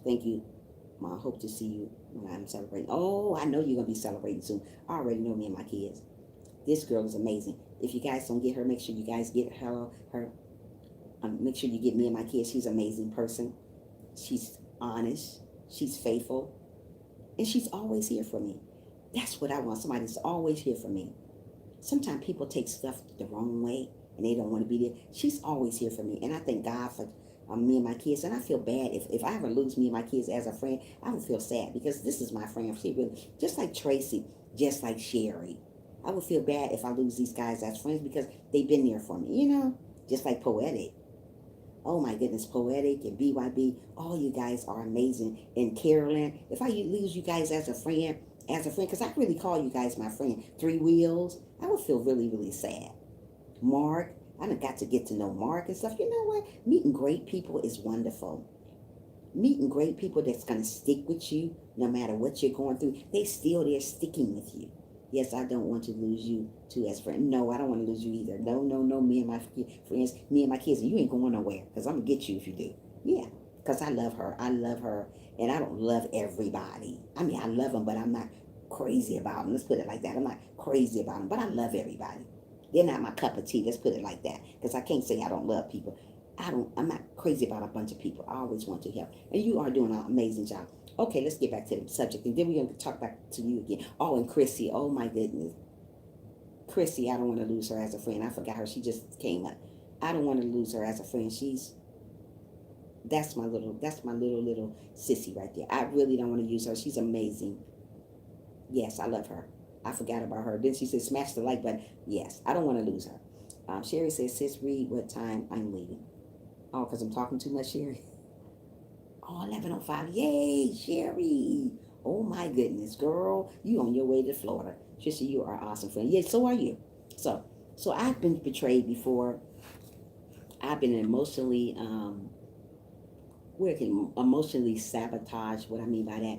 Thank you. I hope to see you when I'm celebrating. Oh, I know you're going to be celebrating soon. I already know me and my kids. This girl is amazing. If you guys don't get her, make sure you guys get her. Make sure you get me and my kids. She's an amazing person. She's honest. She's faithful. And she's always here for me. That's what I want. Somebody that's always here for me. Sometimes people take stuff the wrong way and they don't want to be there. She's always here for me. And I thank God for me and my kids. And I feel bad if I ever lose me and my kids as a friend. I would feel sad because this is my friend. She really, just like Tracy, just like Sherry. I would feel bad if I lose these guys as friends because they've been there for me, just like Poetic. Oh my goodness, Poetic and BYB, all you guys are amazing. And Carolyn, if I lose you guys as a friend, because I really call you guys my friend, Three Wheels, I would feel really, really sad. Mark, I done got to get to know Mark and stuff. You know what? Meeting great people is wonderful. Meeting great people that's going to stick with you no matter what you're going through. They still there sticking with you. Yes, I don't want to lose you too as friend. No, I don't want to lose you either. No. Me and my friends, me and my kids, you ain't going nowhere because I'm going to get you if you do. Yeah, because I love her. And I don't love everybody. I mean, I love them, but I'm not crazy about them. Let's put it like that. I'm not crazy about them, but I love everybody. They're not my cup of tea. Let's put it like that. Because I can't say I don't love people. I'm not crazy about a bunch of people. I always want to help. And you are doing an amazing job. Okay, let's get back to the subject. And then we're going to talk back to you again. Oh, and Chrissy. Oh, my goodness. Chrissy, I don't want to lose her as a friend. I forgot her. She just came up. I don't want to lose her as a friend. That's my little sissy right there. I really don't want to use her. She's amazing. Yes, I love her. I forgot about her. Then she said, smash the like button. Yes, I don't want to lose her. Sherry says, sis, read what time I'm leaving. Oh, because I'm talking too much, Sherry. Oh, 11:05. Yay, Sherry. Oh, my goodness, girl. You on your way to Florida. Trisha, you are an awesome friend. Yeah, so are you. So I've been betrayed before. I've been emotionally, emotionally sabotaged. What I mean by that,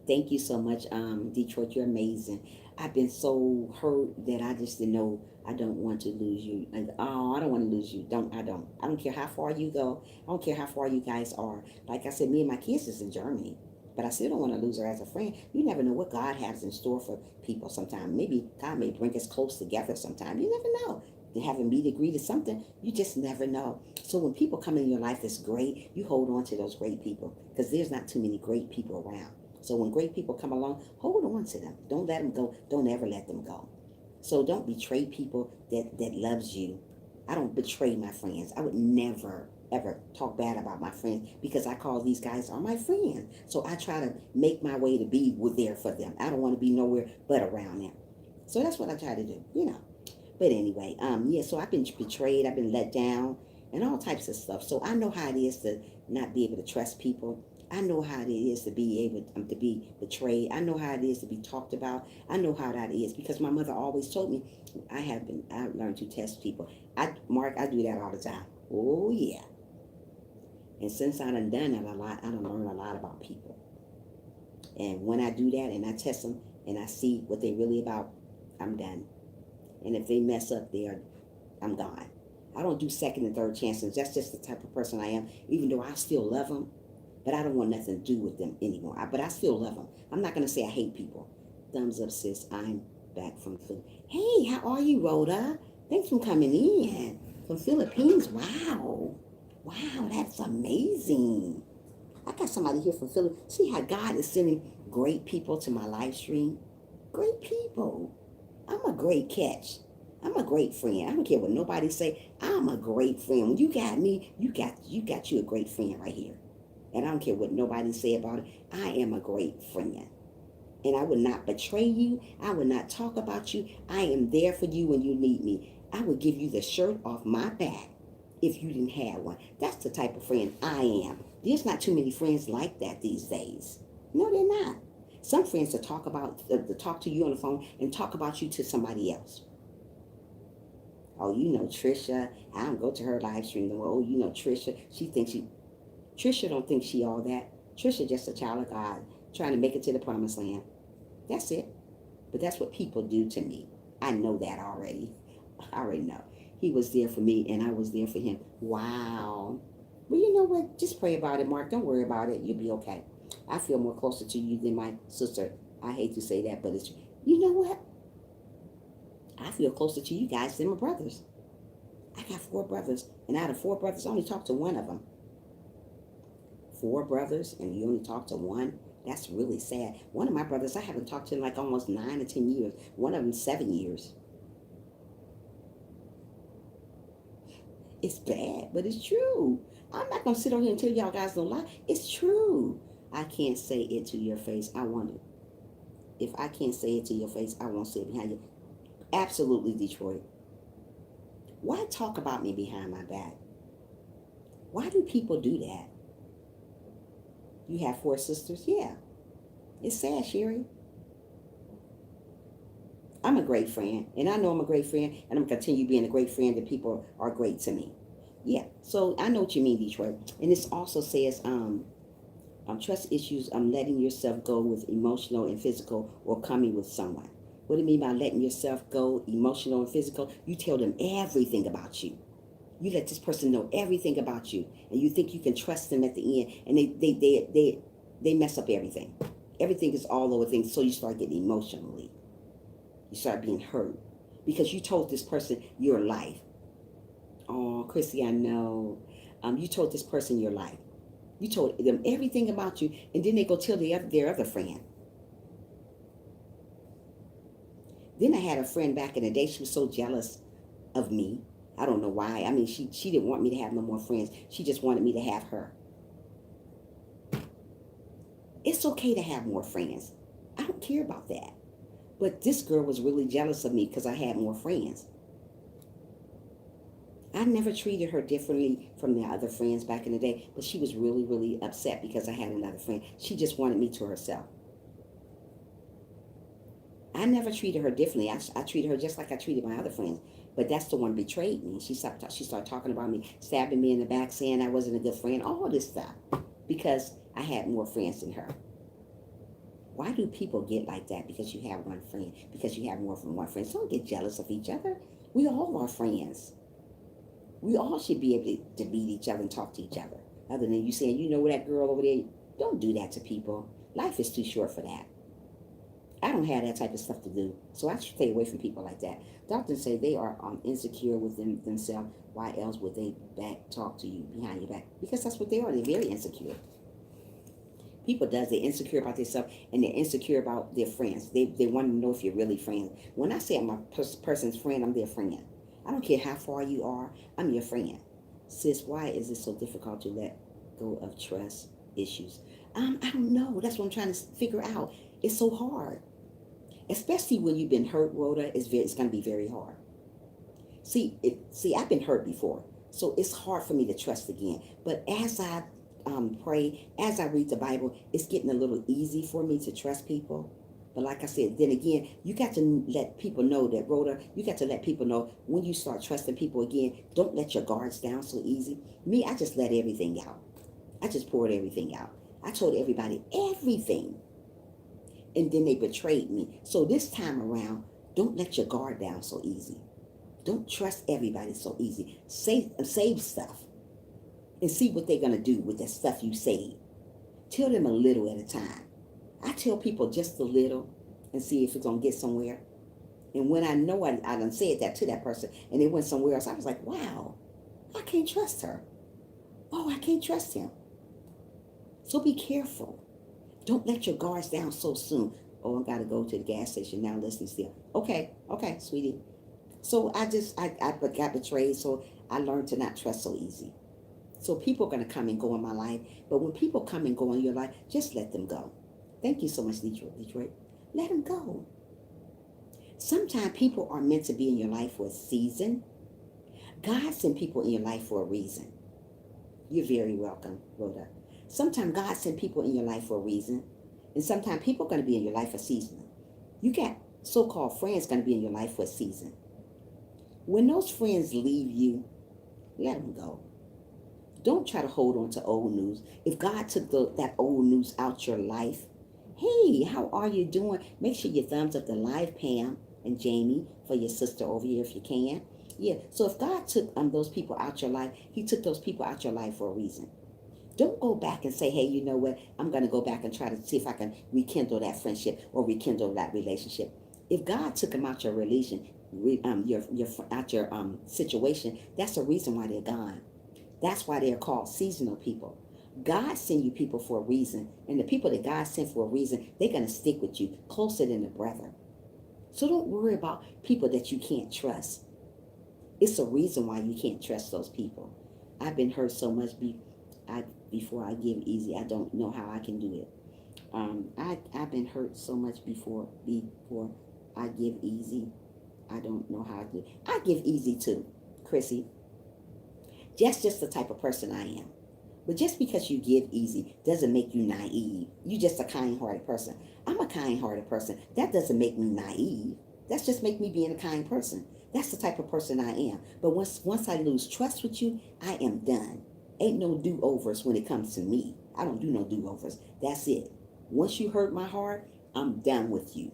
thank you so much, Detroit. You're amazing. I've been so hurt that I just didn't know I don't want to lose you. And I don't want to lose you. I don't care how far you go. I don't care how far you guys are. Like I said, me and my kids is in Germany. But I still don't want to lose her as a friend. You never know what God has in store for people sometime. Maybe God may bring us close together sometime. You never know. To have a meet and greet or something, you just never know. So when people come in your life that's great, you hold on to those great people. Because there's not too many great people around. So when great people come along, hold on to them. Don't let them go. Don't ever let them go. So don't betray people that loves you. I don't betray my friends. I would never, ever talk bad about my friends because I call these guys are my friends. So I try to make my way to be there for them. I don't want to be nowhere but around them. So that's what I try to do, But anyway, so I've been betrayed. I've been let down and all types of stuff. So I know how it is to not be able to trust people. I know how it is to be able to be betrayed. I know how it is to be talked about. I know how that is because my mother always told me I learned to test people. I do that all the time. Oh, yeah. And since I done that a lot, I done learned a lot about people. And when I do that and I test them and I see what they're really about, I'm done. And if they mess up, I'm gone. I don't do second and third chances. That's just the type of person I am, even though I still love them. But I don't want nothing to do with them anymore. But I still love them. I'm not going to say I hate people. Thumbs up, sis. I'm back from Philippines. Hey, how are you, Rhoda? Thanks for coming in. From Philippines. Wow. Wow, that's amazing. I got somebody here from Philippines. See how God is sending great people to my live stream? Great people. I'm a great catch. I'm a great friend. I don't care what nobody say. I'm a great friend. When you got me, you got you a great friend right here. And I don't care what nobody say about it. I am a great friend. And I will not betray you. I will not talk about you. I am there for you when you need me. I will give you the shirt off my back if you didn't have one. That's the type of friend I am. There's not too many friends like that these days. No, they're not. Some friends to talk to you on the phone and talk about you to somebody else. Oh, you know Trisha. I don't go to her live stream no more. Oh, you know Trisha. Trisha don't think she all that. Trisha just a child of God trying to make it to the promised land. That's it. But that's what people do to me. I know that already. I already know. He was there for me and I was there for him. Wow. Well, you know what? Just pray about it, Mark. Don't worry about it. You'll be okay. I feel more closer to you than my sister. I hate to say that, but it's, you know what? I feel closer to you guys than my brothers. I got 4 brothers, and out of 4 brothers, I only talk to one of them. 4 brothers, and you only talk to one? That's really sad. One of my brothers, I haven't talked to in like almost 9 or 10 years. One of them, 7 years. It's bad, but it's true. I'm not going to sit on here and tell y'all guys no lie. It's true. I can't say it to your face. I want it. If I can't say it to your face, I won't say it behind you. Absolutely, Detroit. Why talk about me behind my back? Why do people do that? You have 4 sisters? Yeah. It's sad, Sherry. I'm a great friend, and I know I'm a great friend, and I'm going to continue being a great friend, and people are great to me. Yeah, so I know what you mean, Detroit. And this also says, trust issues, letting yourself go with emotional and physical or coming with someone. What do you mean by letting yourself go, emotional and physical? You tell them everything about you. You let this person know everything about you, and you think you can trust them at the end, and they mess up everything. Everything is all over things, so you start getting emotionally. You start being hurt because you told this person your life. Oh, Chrissy, I know. You told this person your life. You told them everything about you, and then they go tell their other friend. Then I had a friend back in the day. She was so jealous of me. I don't know why. I mean, she didn't want me to have no more friends. She just wanted me to have her. It's okay to have more friends. I don't care about that. But this girl was really jealous of me because I had more friends. I never treated her differently from the other friends back in the day, but she was really, really upset because I had another friend. She just wanted me to herself. I never treated her differently. I treated her just like I treated my other friends. But that's the one who betrayed me. She started talking about me, stabbing me in the back, saying I wasn't a good friend, all this stuff, because I had more friends than her. Why do people get like that? Because you have one friend, because you have more than one friend. So don't get jealous of each other. We all are friends. We all should be able to meet each other and talk to each other. Other than you saying, you know that girl over there, don't do that to people. Life is too short for that. I don't have that type of stuff to do, so I stay away from people like that. Doctors say they are insecure within themselves. Why else would they talk to you behind your back? Because that's what they are. They're very insecure. People they're insecure about themselves, and they're insecure about their friends. They want to know if you're really friends. When I say I'm a person's friend, I'm their friend. I don't care how far you are, I'm your friend. Sis, why is it so difficult to let go of trust issues? I don't know. That's what I'm trying to figure out. It's so hard. Especially when you've been hurt, Rhoda, it's going to be very hard. See, I've been hurt before, so it's hard for me to trust again. But as I pray, as I read the Bible, it's getting a little easy for me to trust people. But like I said, then again, you got to let people know that, Rhoda, you got to let people know when you start trusting people again, don't let your guards down so easy. Me, I just let everything out. I just poured everything out. I told everybody everything. And then they betrayed me. So this time around, don't let your guard down so easy. Don't trust everybody so easy. Save stuff. And see what they're going to do with that stuff you saved. Tell them a little at a time. I tell people just a little and see if it's going to get somewhere. And when I know I done said that to that person and they went somewhere else, I was like, wow, I can't trust her. Oh, I can't trust him. So be careful. Don't let your guards down so soon. Oh, I got to go to the gas station now. Listen still. Okay, sweetie. So I got betrayed, so I learned to not trust so easy. So people are going to come and go in my life. But when people come and go in your life, just let them go. Thank you so much, Detroit. Let them go. Sometimes people are meant to be in your life for a season. God sent people in your life for a reason. You're very welcome, Rhoda. Sometimes God sent people in your life for a reason, and sometimes people are going to be in your life for a season. You got so-called friends going to be in your life for a season. When those friends leave you, let them go. Don't try to hold on to old news. If God took that old news out your life, hey, how are you doing? Make sure you thumbs up the live, Pam and Jamie, for your sister over here if you can. Yeah, so if God took those people out your life, he took those people out your life for a reason. Don't go back and say, hey, you know what? I'm going to go back and try to see if I can rekindle that friendship or rekindle that relationship. If God took them out your relation, out your situation, that's the reason why they're gone. That's why they're called seasonal people. God sent you people for a reason, and the people that God sent for a reason, they're going to stick with you closer than a brother. So don't worry about people that you can't trust. It's a reason why you can't trust those people. I've been hurt so much before I give easy. I don't know how I can do it. I've been hurt so much before I give easy. I don't know how I do it. I give easy too, Chrissy. That's just the type of person I am. But just because you give easy doesn't make you naive. You're just a kind-hearted person. I'm a kind-hearted person. That doesn't make me naive. That's just make me being a kind person. That's the type of person I am. But once I lose trust with you, I am done. Ain't no do-overs when it comes to me. I don't do no do-overs. That's it. Once you hurt my heart, I'm done with you.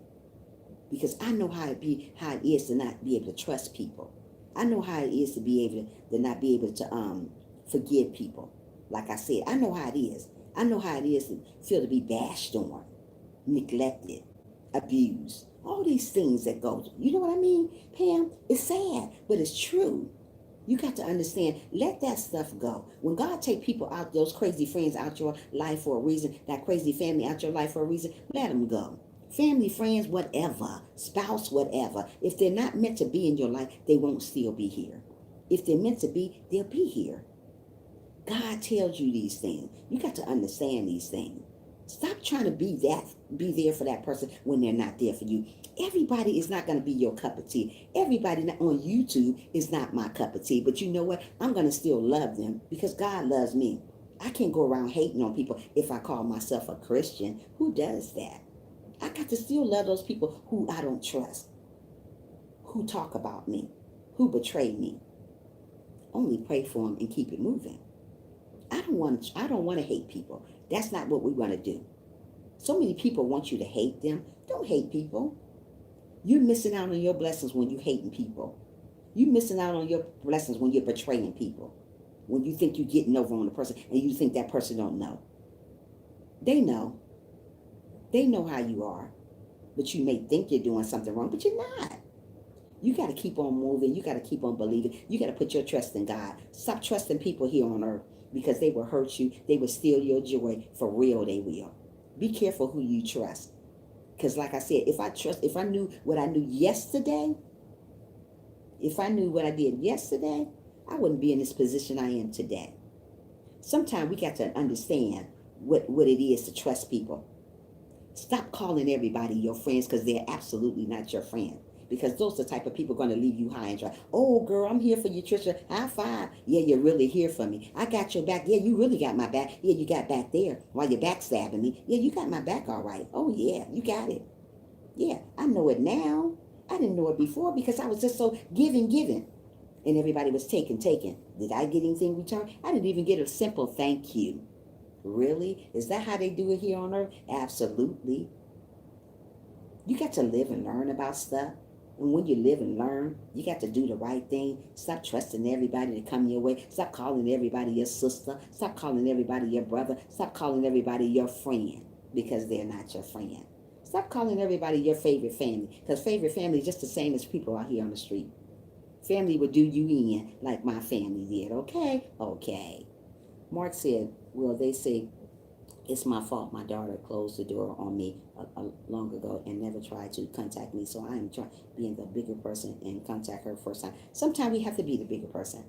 Because I know how it is to not be able to trust people. I know how it is to be able to not be able to forgive people. Like I said, I know how it is. I know how it is to feel to be bashed on, neglected, abused. All these things that go, you know what I mean, Pam? It's sad, but it's true. You got to understand, let that stuff go. When God take people out, those crazy friends out your life for a reason, that crazy family out your life for a reason, let them go. Family, friends, whatever, spouse, whatever. If they're not meant to be in your life, they won't still be here. If they're meant to be, they'll be here. God tells you these things. You got to understand these things. Stop trying to be there for that person when they're not there for you. Everybody is not going to be your cup of tea. Everybody on YouTube is not my cup of tea. But you know what? I'm going to still love them because God loves me. I can't go around hating on people if I call myself a Christian. Who does that? I got to still love those people who I don't trust, who talk about me, who betray me. Only pray for them and keep it moving. I don't want to hate people. That's not what we want to do. So many people want you to hate them. Don't hate people. You're missing out on your blessings when you're hating people. You're missing out on your blessings when you're betraying people. When you think you're getting over on a person and you think that person don't know. They know. They know how you are. But you may think you're doing something wrong, but you're not. You got to keep on moving. You got to keep on believing. You got to put your trust in God. Stop trusting people here on earth because they will hurt you. They will steal your joy. For real, they will. Be careful who you trust. Because like I said, if I knew what I knew yesterday, if I knew what I did yesterday, I wouldn't be in this position I am today. Sometimes we got to understand what it is to trust people. Stop calling everybody your friends because they're absolutely not your friend. Because those are the type of people going to leave you high and dry. Oh, girl, I'm here for you, Trisha. High five. Yeah, you're really here for me. I got your back. Yeah, you really got my back. Yeah, you got back there while you're backstabbing me. Yeah, you got my back all right. Oh, yeah, you got it. Yeah, I know it now. I didn't know it before because I was just so giving. And everybody was taking. Did I get anything in return? I didn't even get a simple thank you. Really? Is that how they do it here on earth? Absolutely. You got to live and learn about stuff. And when you live and learn, you got to do the right thing. Stop trusting everybody to come your way. Stop calling everybody your sister. Stop calling everybody your brother. Stop calling everybody your friend because they're not your friend. Stop calling everybody your favorite family because favorite family is just the same as people out here on the street. Family would do you in like my family did. Okay. Mark said, well, they say it's my fault. My daughter closed the door on me long ago and never tried to contact me. So I am trying being the bigger person and contact her first time. Sometimes we have to be the bigger person.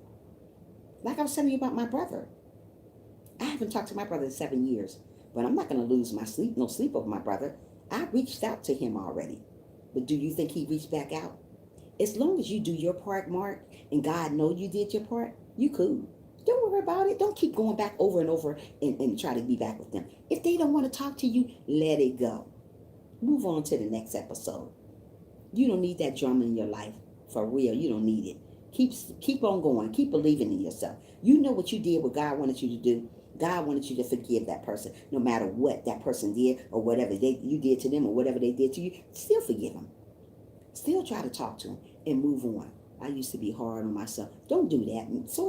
Like I was telling you about my brother. I haven't talked to my brother in 7 years, but I'm not going to lose my sleep. No sleep over my brother. I reached out to him already. But do you think he reached back out? As long as you do your part, Mark, and God know you did your part, you cool. Don't worry about it. Don't keep going back over and over and try to be back with them. If they don't want to talk to you, let it go. Move on to the next episode. You don't need that drama in your life. For real, you don't need it. Keep on going. Keep believing in yourself. You know what you did, what God wanted you to do. God wanted you to forgive that person, no matter what that person did or whatever you did to them or whatever they did to you. Still forgive them. Still try to talk to them and move on. I used to be hard on myself. Don't do that. So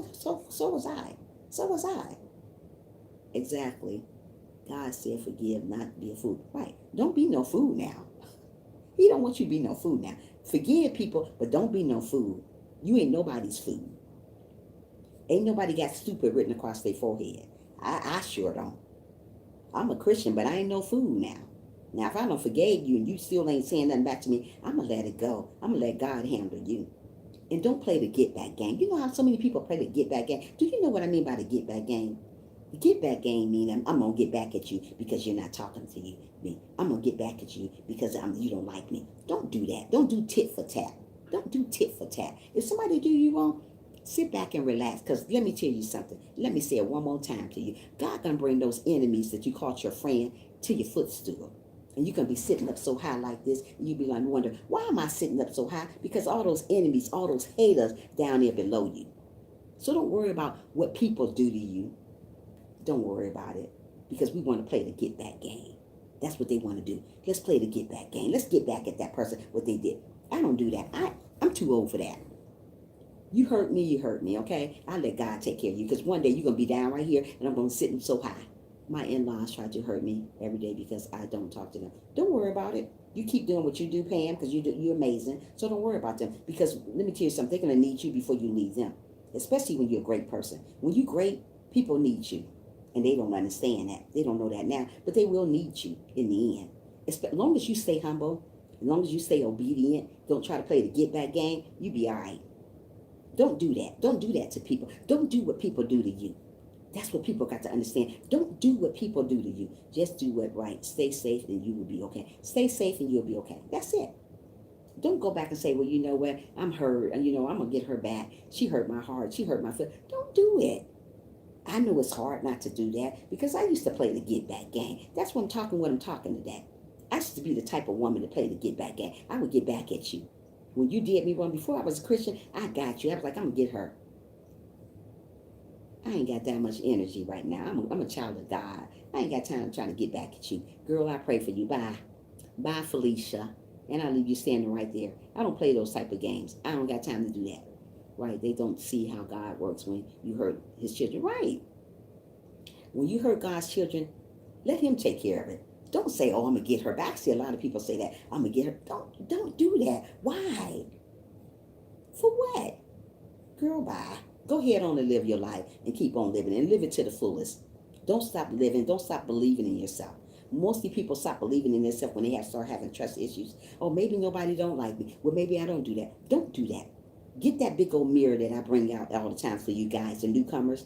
was I. So was I. Exactly. God said forgive, not be a fool. Right. Don't be no fool now. He don't want you to be no fool now. Forgive people, but don't be no fool. You ain't nobody's fool. Ain't nobody got stupid written across their forehead. I sure don't. I'm a Christian, but I ain't no fool now. Now, if I don't forgave you and you still ain't saying nothing back to me, I'm going to let it go. I'm going to let God handle you. And don't play the get back game. You know how so many people play the get back game? Do you know what I mean by the get back game? The get back game means I'm going to get back at you because you're not talking to me. I'm going to get back at you because you don't like me. Don't do that. Don't do tit for tat. Don't do tit for tat. If somebody do you wrong, sit back and relax, because let me tell you something. Let me say it one more time to you. God gonna bring those enemies that you called your friend to your footstool. And you're gonna be sitting up so high like this, and you be like, wonder, why am I sitting up so high? Because all those enemies, all those haters down there below you. So don't worry about what people do to you. Don't worry about it. Because we want to play the get back game. That's what they want to do. Let's play the get back game. Let's get back at that person, what they did. I don't do that. I'm too old for that. You hurt me, okay? I let God take care of you, because one day you're going to be down right here and I'm going to sit so high. My in-laws try to hurt me every day because I don't talk to them. Don't worry about it. You keep doing what you do, Pam, because you're amazing. So don't worry about them, because let me tell you something. They're going to need you before you need them, especially when you're a great person. When you're great, people need you, and they don't understand that. They don't know that now, but they will need you in the end. As long as you stay humble, as long as you stay obedient, don't try to play the get-back game, you be all right. Don't do that. Don't do that to people. Don't do what people do to you. That's what people got to understand. Don't do what people do to you. Just do what right. Stay safe and you will be okay. Stay safe and you'll be okay. That's it. Don't go back and say, well, you know what? I'm hurt. And, I'm going to get her back. She hurt my heart. She hurt my foot. Don't do it. I know it's hard not to do that, because I used to play the get back game. That's what I'm talking today. I used to be the type of woman to play the get back game. I would get back at you. When you did me wrong, before I was a Christian, I got you. I was like, I'm going to get her. I ain't got that much energy right now. I'm a child of God. I ain't got time trying to get back at you. Girl, I pray for you. Bye. Bye, Felicia. And I leave you standing right there. I don't play those type of games. I don't got time to do that. Right? They don't see how God works when you hurt his children. Right. When you hurt God's children, let him take care of it. Don't say, oh, I'm going to get her back. I see a lot of people say that. I'm going to get her. Don't do that. Why? For what? Girl, bye. Go ahead on and live your life and keep on living and live it to the fullest. Don't stop living. Don't stop believing in yourself. Mostly people stop believing in themselves when they start having trust issues. Oh, maybe nobody don't like me. Well, maybe I don't do that. Don't do that. Get that big old mirror that I bring out all the time for you guys, the newcomers.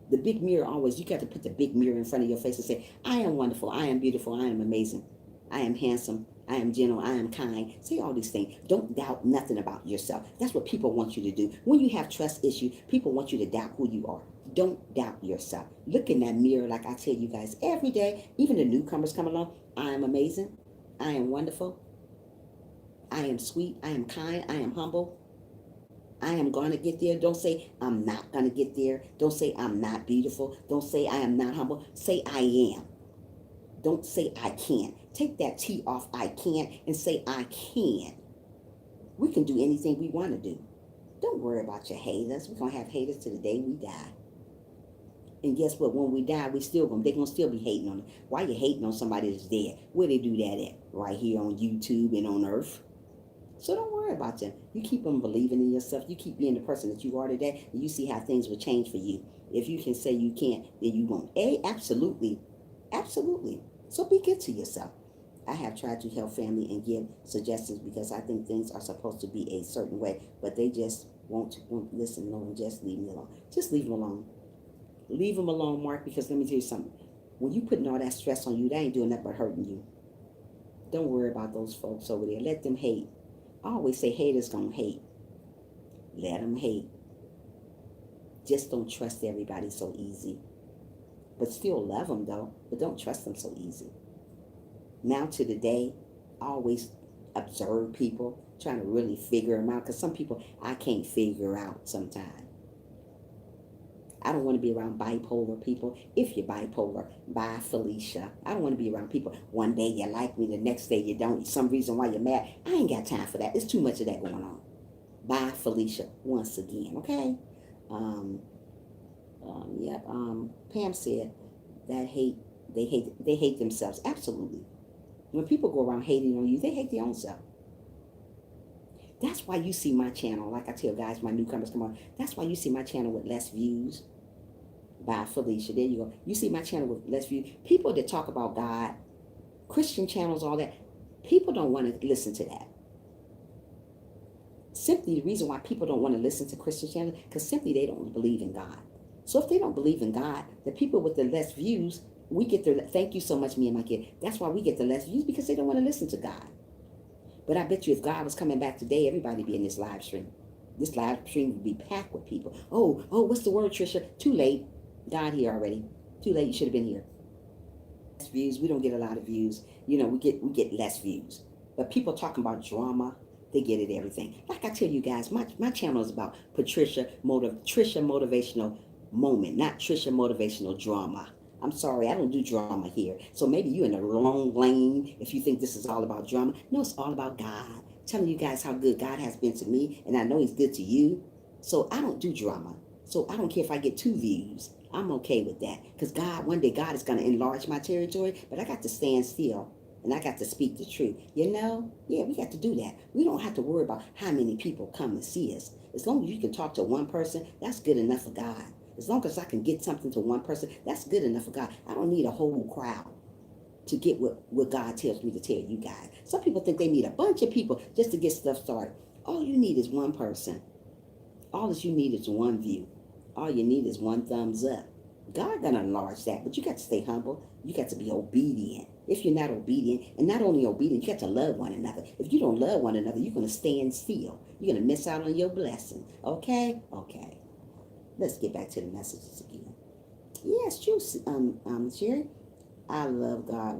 The big mirror always, you got to put the big mirror in front of your face and say, I am wonderful, I am beautiful, I am amazing, I am handsome, I am gentle, I am kind. Say all these things. Don't doubt nothing about yourself. That's what people want you to do. When you have trust issues, people want you to doubt who you are. Don't doubt yourself. Look in that mirror like I tell you guys every day. Even the newcomers come along. I am amazing. I am wonderful. I am sweet. I am kind. I am humble. I am going to get there. Don't say I'm not going to get there. Don't say I'm not beautiful. Don't say I am not humble. Say I am. Don't say I can't. Take that T off I can't and say I can. We can do anything we want to do. Don't worry about your haters. We're going to have haters to the day we die. And guess what? When we die, they're going to still be hating on it. Why you hating on somebody that's dead? Where they do that at? Right here on YouTube and on Earth. So don't worry about them. You keep on believing in yourself. You keep being the person that you are today, and you see how things will change for you. If you can say you can't, then you won't. Absolutely. Absolutely. So be good to yourself. I have tried to help family and give suggestions because I think things are supposed to be a certain way, but they just won't listen. No, just leave me alone. Just leave them alone. Leave them alone, Mark, because let me tell you something. When you putting all that stress on you, they ain't doing nothing but hurting you. Don't worry about those folks over there. Let them hate. I always say haters gonna hate. Let them hate. Just don't trust everybody so easy. But still love them though. But don't trust them so easy. Now to the day, I always observe people, trying to really figure them out. Because some people I can't figure out sometimes. I don't want to be around bipolar people. If you're bipolar, bye Felicia. I don't want to be around people. One day you like me, the next day you don't. Some reason why you're mad. I ain't got time for that. There's too much of that going on. Bye Felicia once again, okay? Yep. Pam said that they hate themselves. Absolutely. When people go around hating on you, they hate their own self. That's why you see my channel, like I tell guys, my newcomers come on. That's why you see my channel with less views. Bye, Felicia. There you go. You see my channel with less views. People that talk about God, Christian channels, all that, people don't want to listen to that. Simply the reason why people don't want to listen to Christian channels, because simply they don't believe in God. So if they don't believe in God, the people with the less views, we get the, thank you so much, me and my kid. That's why we get the less views, because they don't want to listen to God. But I bet you if God was coming back today, everybody would be in this live stream. This live stream would be packed with people. Oh, what's the word, Trisha? Too late. God here already. Too late. You should have been here. Less views. We don't get a lot of views. You know, we get less views. But people talking about drama, they get it everything. Like I tell you guys, my channel is about Trisha motivational moment, not Trisha motivational drama. I'm sorry, I don't do drama here. So maybe you're in the wrong lane if you think this is all about drama. No, it's all about God. Telling you guys how good God has been to me, and I know he's good to you. So I don't do drama. So I don't care if I get 2 views. I'm okay with that. Because one day God is going to enlarge my territory, but I got to stand still. And I got to speak the truth. You know? Yeah, we got to do that. We don't have to worry about how many people come and see us. As long as you can talk to one person, that's good enough for God. As long as I can get something to one person, that's good enough for God. I don't need a whole crowd to get what God tells me to tell you guys. Some people think they need a bunch of people just to get stuff started. All you need is one person. All that you need is one view. All you need is one thumbs up. God gonna enlarge that, but you got to stay humble. You got to be obedient. If you're not obedient, and not only obedient, you got to love one another. If you don't love one another, you're gonna stand still. You're gonna miss out on your blessing. Okay? Okay. Let's get back to the messages again. Yes, true, Sherry. I love God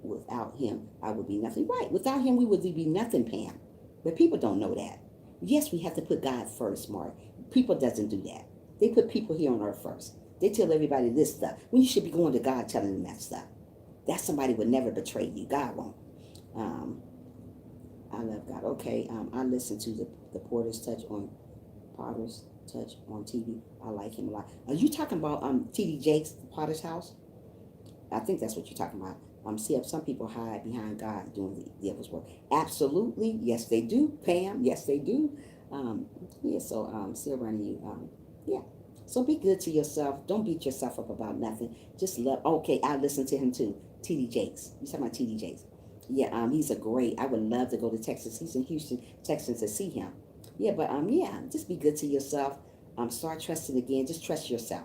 without him, I would be nothing. Right. Without him, we would be nothing, Pam. But people don't know that. Yes, we have to put God first, Mark. People doesn't do that. They put people here on earth first. They tell everybody this stuff when you should be going to God telling them that stuff. That somebody would never betray you. God won't. I love God. Okay. I listen to the Potter's Touch on TV. I like him a lot. Are you talking about T.D. Jakes, the Potter's House? I think that's what you're talking about. See, some people hide behind God doing the devil's work. Absolutely, yes they do, Pam. Yes they do. Yeah. So still running you. Yeah. So be good to yourself. Don't beat yourself up about nothing. Just love. Okay, I listen to him too. T.D. Jakes. You talking about T.D. Jakes? Yeah. He's a great. I would love to go to Texas. He's in Houston, Texas, to see him. Yeah. But yeah. Just be good to yourself. Start trusting again. Just trust yourself.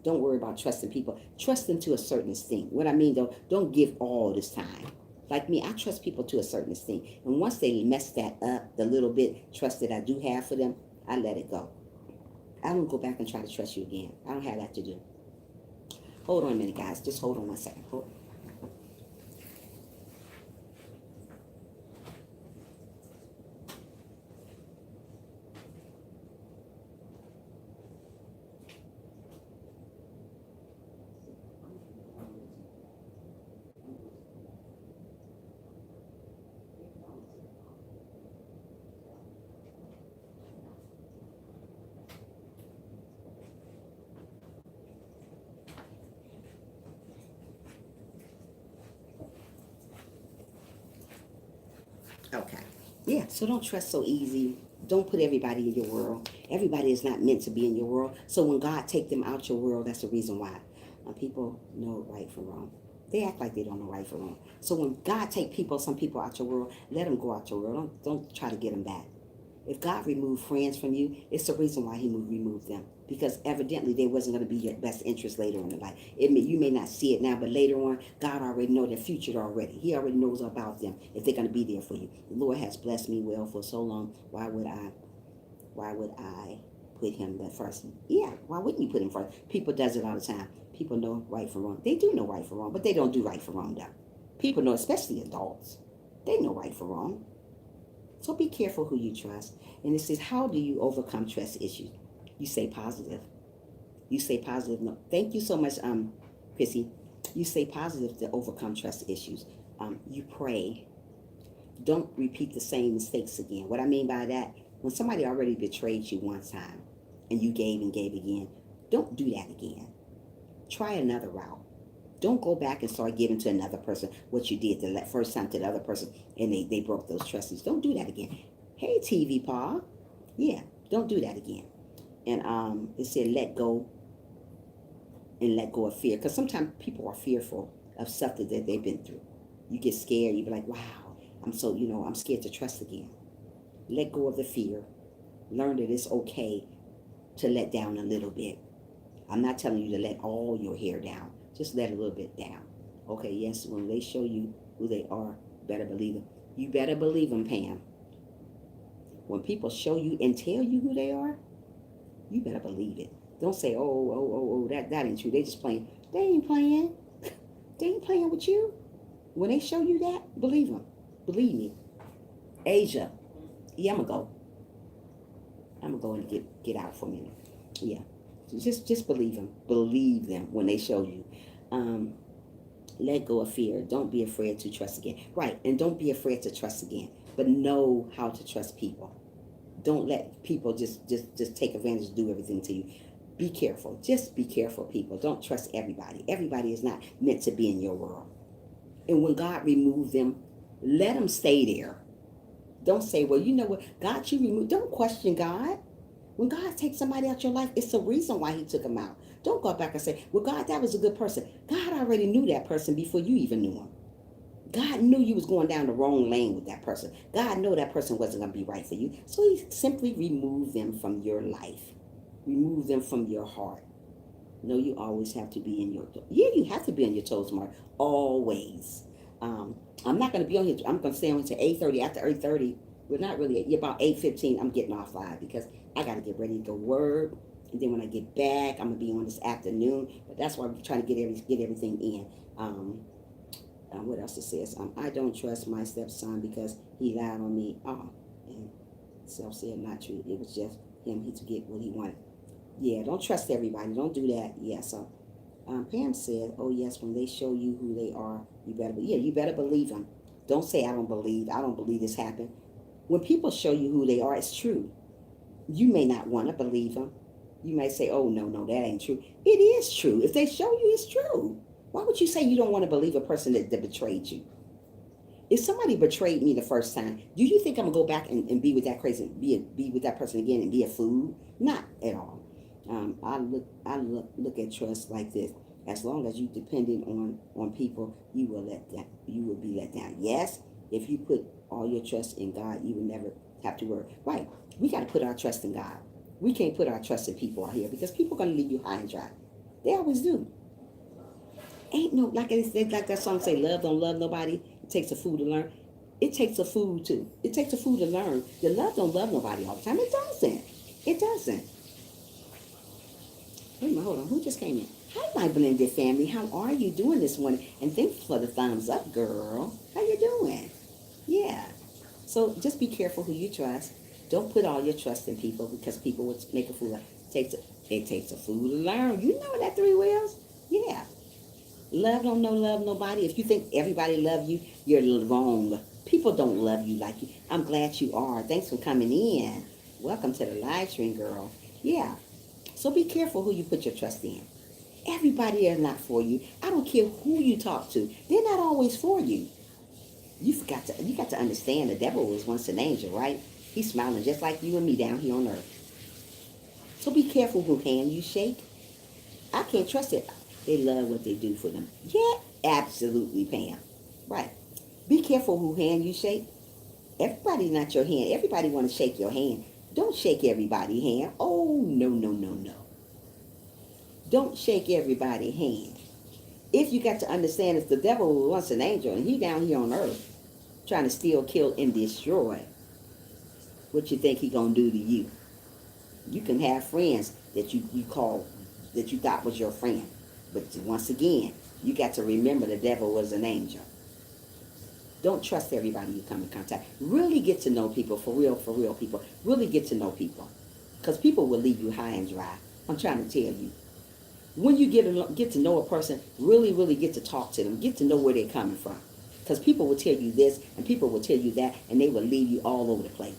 Don't worry about trusting people. Trust them to a certain extent. What I mean, though, don't give all this time. Like me, I trust people to a certain extent. And once they mess that up, the little bit trust that I do have for them, I let it go. I don't go back and try to trust you again. I don't have that to do. Hold on a minute, guys. Just hold on 1 second. Hold on. Okay. Yeah, so don't trust so easy. Don't put everybody in your world. Everybody is not meant to be in your world. So when God take them out your world, that's the reason why. People know right from wrong. They act like they don't know right from wrong. So when God take some people out your world, let them go out your world. Don't try to get them back. If God removed friends from you, it's the reason why he removed them. Because evidently they wasn't going to be your best interest later on in life. You may not see it now, but later on, God already knows their future already. He already knows about them if they're going to be there for you. The Lord has blessed me well for so long. Why would I put him the first? Yeah, why wouldn't you put him first? People does it all the time. People know right from wrong. They do know right from wrong, but they don't do right from wrong though. People know, especially adults. They know right from wrong. So be careful who you trust. And it says, how do you overcome trust issues? You say positive. You say positive. No, thank you so much, Chrissy. You say positive to overcome trust issues. You pray. Don't repeat the same mistakes again. What I mean by that, when somebody already betrayed you one time and you gave and gave again, don't do that again. Try another route. Don't go back and start giving to another person what you did the first time to the other person and they broke those trusts. Don't do that again. Hey, TV Pa. Yeah, don't do that again. And it said let go and let go of fear. Because sometimes people are fearful of stuff that they've been through. You get scared. You be like, wow, I'm scared to trust again. Let go of the fear. Learn that it's okay to let down a little bit. I'm not telling you to let all your hair down. Just let a little bit down. Okay, yes, when they show you who they are, better believe them. You better believe them, Pam. When people show you and tell you who they are, you better believe it. Don't say, that ain't true. They just playing. They ain't playing. They ain't playing with you. When they show you that, believe them. Believe me. Asia. Yeah, I'm going to go and get out for a minute. Yeah. Just believe them. Believe them when they show you. Let go of fear. Don't be afraid to trust again. Right, and don't be afraid to trust again. But know how to trust people. Don't let people just take advantage and do everything to you. Be careful. Just be careful, people. Don't trust everybody. Everybody is not meant to be in your world. And when God removed them, let them stay there. Don't say, well, you know what? God, you removed. Don't question God. When God takes somebody out your life, it's the reason why he took them out. Don't go back and say, well, God, that was a good person. God already knew that person before you even knew him. God knew you was going down the wrong lane with that person. God knew that person wasn't going to be right for you. So he simply removed them from your life. Remove them from your heart. No, you always have to be in your... Yeah, you have to be on your toes, Mark. Always. I'm not going to be on here. I'm going to stay on until 8:30. After 8:30, we're not really... About 8:15, I'm getting off live because I got to get ready to go work. And then when I get back, I'm going to be on this afternoon. But that's why I'm trying to get everything in. What else it says? I don't trust my stepson because he lied on me. And self said not true. It was just him. He to get what he wanted. Yeah, don't trust everybody. Don't do that. Yeah, so Pam said, oh, yes, when they show you who they are, you better believe them. Don't say, I don't believe this happened. When people show you who they are, it's true. You may not want to believe them. You may say, oh, no, that ain't true. It is true. If they show you, it's true. Why would you say you don't want to believe a person that betrayed you? If somebody betrayed me the first time, do you think I'm going to go back and be with that crazy, be with that person again and be a fool? Not at all. I look at trust like this. As long as you depending on people, you will be let down. Yes, if you put all your trust in God, you will never have to worry. Right. We got to put our trust in God. We can't put our trust in people out here because people are going to leave you high and dry. They always do. Ain't no, like that song say, love don't love nobody. It takes a fool to learn. It takes a fool too. It takes a fool to learn. Your love don't love nobody all the time. It doesn't. It doesn't. Wait a minute, hold on. Who just came in? Hi, my blended family. How are you doing this morning? And thanks for the thumbs up, girl. How you doing? Yeah. So just be careful who you trust. Don't put all your trust in people because people would make a fool. It takes a fool to learn. You know that 3 wheels? Yeah. Love don't love nobody. If you think everybody love you, you're wrong. People don't love you like you. I'm glad you are. Thanks for coming in. Welcome to the live stream, girl. Yeah. So be careful who you put your trust in. Everybody is not for you. I don't care who you talk to. They're not always for you. You got to understand the devil was once an angel, right? He's smiling just like you and me down here on earth. So be careful who hand you shake. I can't trust it. They love what they do for them. Yeah, absolutely, Pam. Right. Be careful who hand you shake. Everybody's not your hand. Everybody want to shake your hand. Don't shake everybody's hand. Oh, no, no, no, no. Don't shake everybody's hand. If you got to understand, if the devil was once an angel and he down here on earth trying to steal, kill, and destroy, what you think he gonna do to you? You can have friends that you call, that you thought was your friend. But once again, you got to remember the devil was an angel. Don't trust everybody you come in contact. Really get to know people, for real people. Really get to know people. Because people will leave you high and dry. I'm trying to tell you. When you get to know a person, really get to talk to them. Get to know where they're coming from. Because people will tell you this and people will tell you that, and they will leave you all over the place.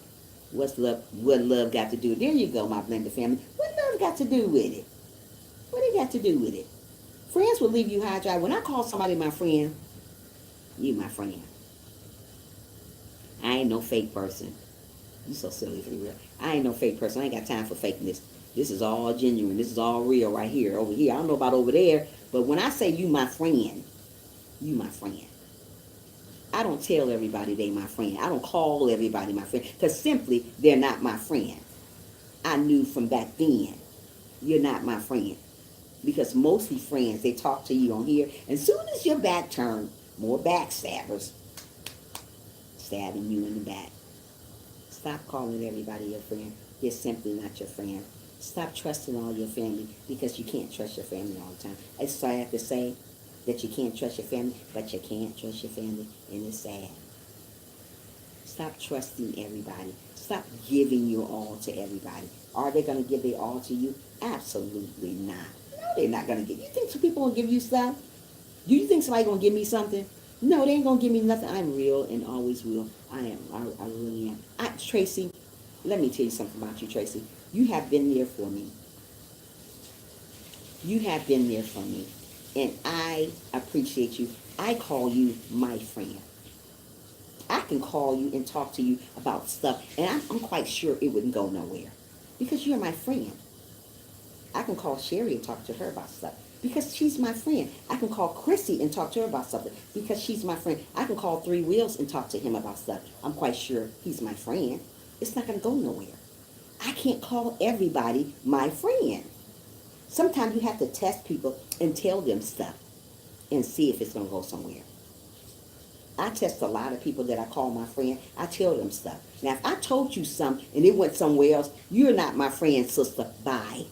What love got to do? There you go, my blended family. What love got to do with it? What it got to do with it? Friends will leave you high and dry. When I call somebody my friend, you my friend. I ain't no fake person. You so silly for real. I ain't no fake person. I ain't got time for fakeness. This is all genuine. This is all real right here. Over here. I don't know about over there. But when I say you my friend, you my friend. I don't tell everybody they my friend. I don't call everybody my friend. Because simply, they're not my friend. I knew from back then, you're not my friend. Because mostly friends, they talk to you on here. And soon as your back turned, more backstabbers stabbing you in the back. Stop calling everybody your friend. They're simply not your friend. Stop trusting all your family, because you can't trust your family all the time. It's sad to say that you can't trust your family, but you can't trust your family, and it's sad. Stop trusting everybody. Stop giving your all to everybody. Are they going to give their all to you? Absolutely not. No, they're not going to give. You think some people will give you stuff? Do you think somebody going to give me something? No, they ain't going to give me nothing. I'm real and always will. I am. I really am. Tracy, let me tell you something about you, Tracy. You have been there for me. You have been there for me. And I appreciate you. I call you my friend. I can call you and talk to you about stuff, and I'm quite sure it wouldn't go nowhere, because you're my friend. I can call Sherry and talk to her about stuff, because she's my friend. I can call Chrissy and talk to her about something, because she's my friend. I can call Three Wheels and talk to him about stuff. I'm quite sure he's my friend. It's not going to go nowhere. I can't call everybody my friend. Sometimes you have to test people and tell them stuff and see if it's going to go somewhere. I test a lot of people that I call my friend. I tell them stuff. Now, if I told you something and it went somewhere else, you're not my friend, sister. Bye.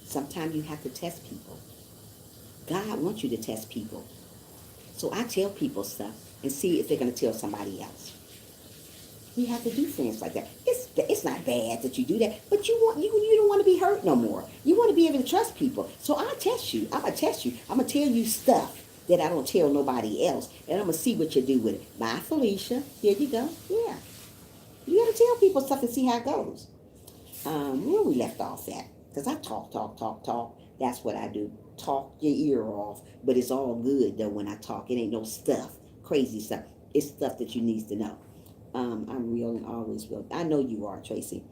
Sometimes you have to test people. God wants you to test people. So I tell people stuff and see if they're going to tell somebody else. You have to do friends like that. It's not bad that you do that, but you don't want to be hurt no more. You want to be able to trust people. So I test you. I'm going to test you. I'm going to tell you stuff that I don't tell nobody else, and I'm going to see what you do with it. Bye, Felicia. Here you go. Yeah. You got to tell people stuff and see how it goes. Where we left off at? Because I talk. That's what I do. Talk your ear off. But it's all good, though, when I talk. It ain't no stuff, crazy stuff. It's stuff that you need to know. I'm real and always real. I know you are, Tracy.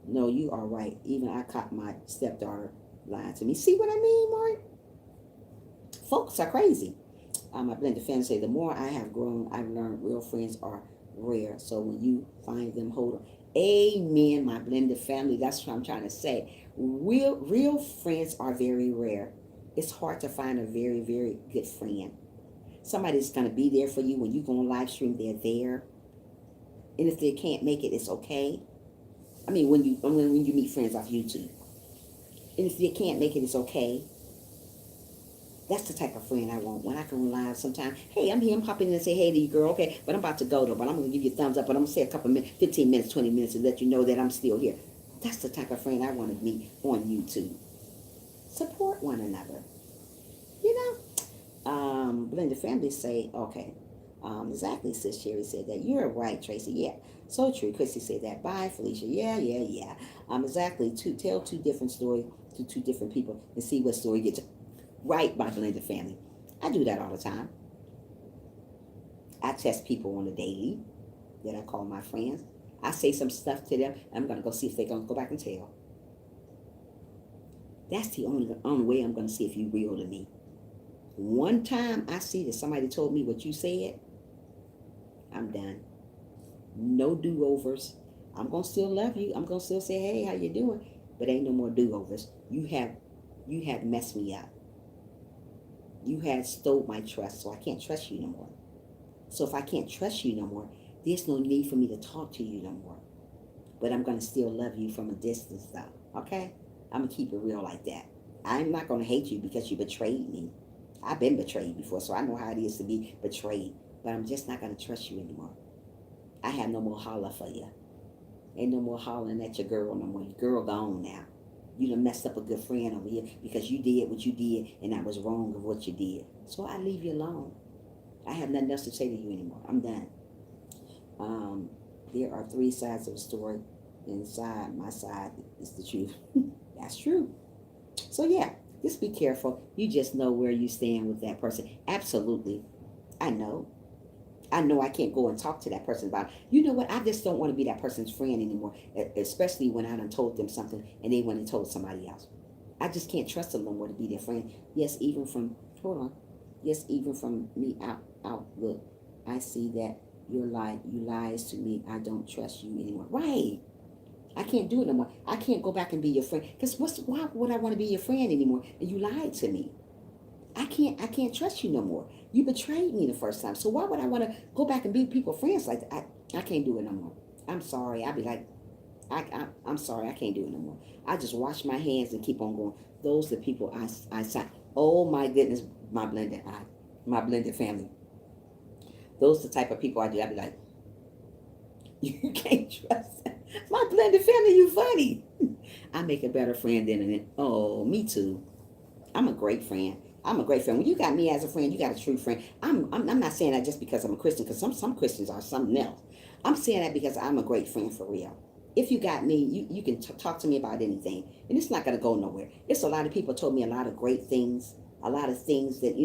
No, you are right. Even I caught my stepdaughter lying to me. See what I mean, Mark? Folks are crazy. My blended family say, the more I have grown, I've learned real friends are rare. So when you find them, hold them. Amen, my blended family. That's what I'm trying to say. Real friends are very rare. It's hard to find a very, very good friend. Somebody's going to be there for you when you go on live stream. They're there. And if they can't make it, it's okay. I mean, when you meet friends off YouTube. And if they can't make it, it's okay. That's the type of friend I want. When I can live sometimes, hey, I'm here, I'm popping in and say hey to you, girl, okay, but I'm about to go though, but I'm going to give you a thumbs up, but I'm going to say a couple minutes, 15 minutes, 20 minutes to let you know that I'm still here. That's the type of friend I want to meet on YouTube. Support one another. You know? Blended families say, okay. Exactly, Sis Sherry said that. You're right, Tracy. Yeah, so true. Chrissy said that. Bye, Felicia. Yeah. Exactly. Tell two different stories to two different people and see what story gets right by blended family. I do that all the time. I test people on a daily that I call my friends. I say some stuff to them. I'm going to go see if they're going to go back and tell. That's the only way I'm going to see if you're real to me. One time I see that somebody told me what you said, I'm done. No do-overs. I'm gonna still love you. I'm gonna still say, hey, how you doing? But ain't no more do-overs. You have messed me up. You had stole my trust, so I can't trust you no more. So if I can't trust you no more, there's no need for me to talk to you no more. But I'm gonna still love you from a distance though. Okay? I'm gonna keep it real like that. I'm not gonna hate you because you betrayed me. I've been betrayed before, so I know how it is to be betrayed. But I'm just not gonna trust you anymore. I have no more holler for you. Ain't no more hollering at your girl no more. Your girl gone now. You done messed up a good friend over here because you did what you did and I was wrong of what you did. So I leave you alone. I have nothing else to say to you anymore. I'm done. There are three sides of the story. Inside my side is the truth. That's true. So yeah, just be careful. You just know where you stand with that person. Absolutely. I know. I know I can't go and talk to that person about it. You know what? I just don't want to be that person's friend anymore, especially when I done told them something and they went and told somebody else. I just can't trust them no more to be their friend. Yes, even from, hold on. Yes, even from me look, I see that you lies to me. I don't trust you anymore. Right. I can't do it no more. I can't go back and be your friend. Because why would I want to be your friend anymore? And you lied to me. I can't trust you no more. You betrayed me the first time. So why would I want to go back and be people friends like that? I can't do it no more. I'm sorry. I'd be like, I'm sorry. I can't do it no more. I just wash my hands and keep on going. Those are the people I sign. Oh my goodness, my blended family. Those are the type of people I do. I'd be like, you can't trust them. My blended family, you funny. I make a better friend than an, oh, me too. I'm a great friend. I'm a great friend. When you got me as a friend, you got a true friend. I'm not saying that just because I'm a Christian, because some Christians are something else. I'm saying that because I'm a great friend for real. If you got me, you can talk to me about anything, and it's not going to go nowhere. It's a lot of people told me a lot of great things, a lot of things that,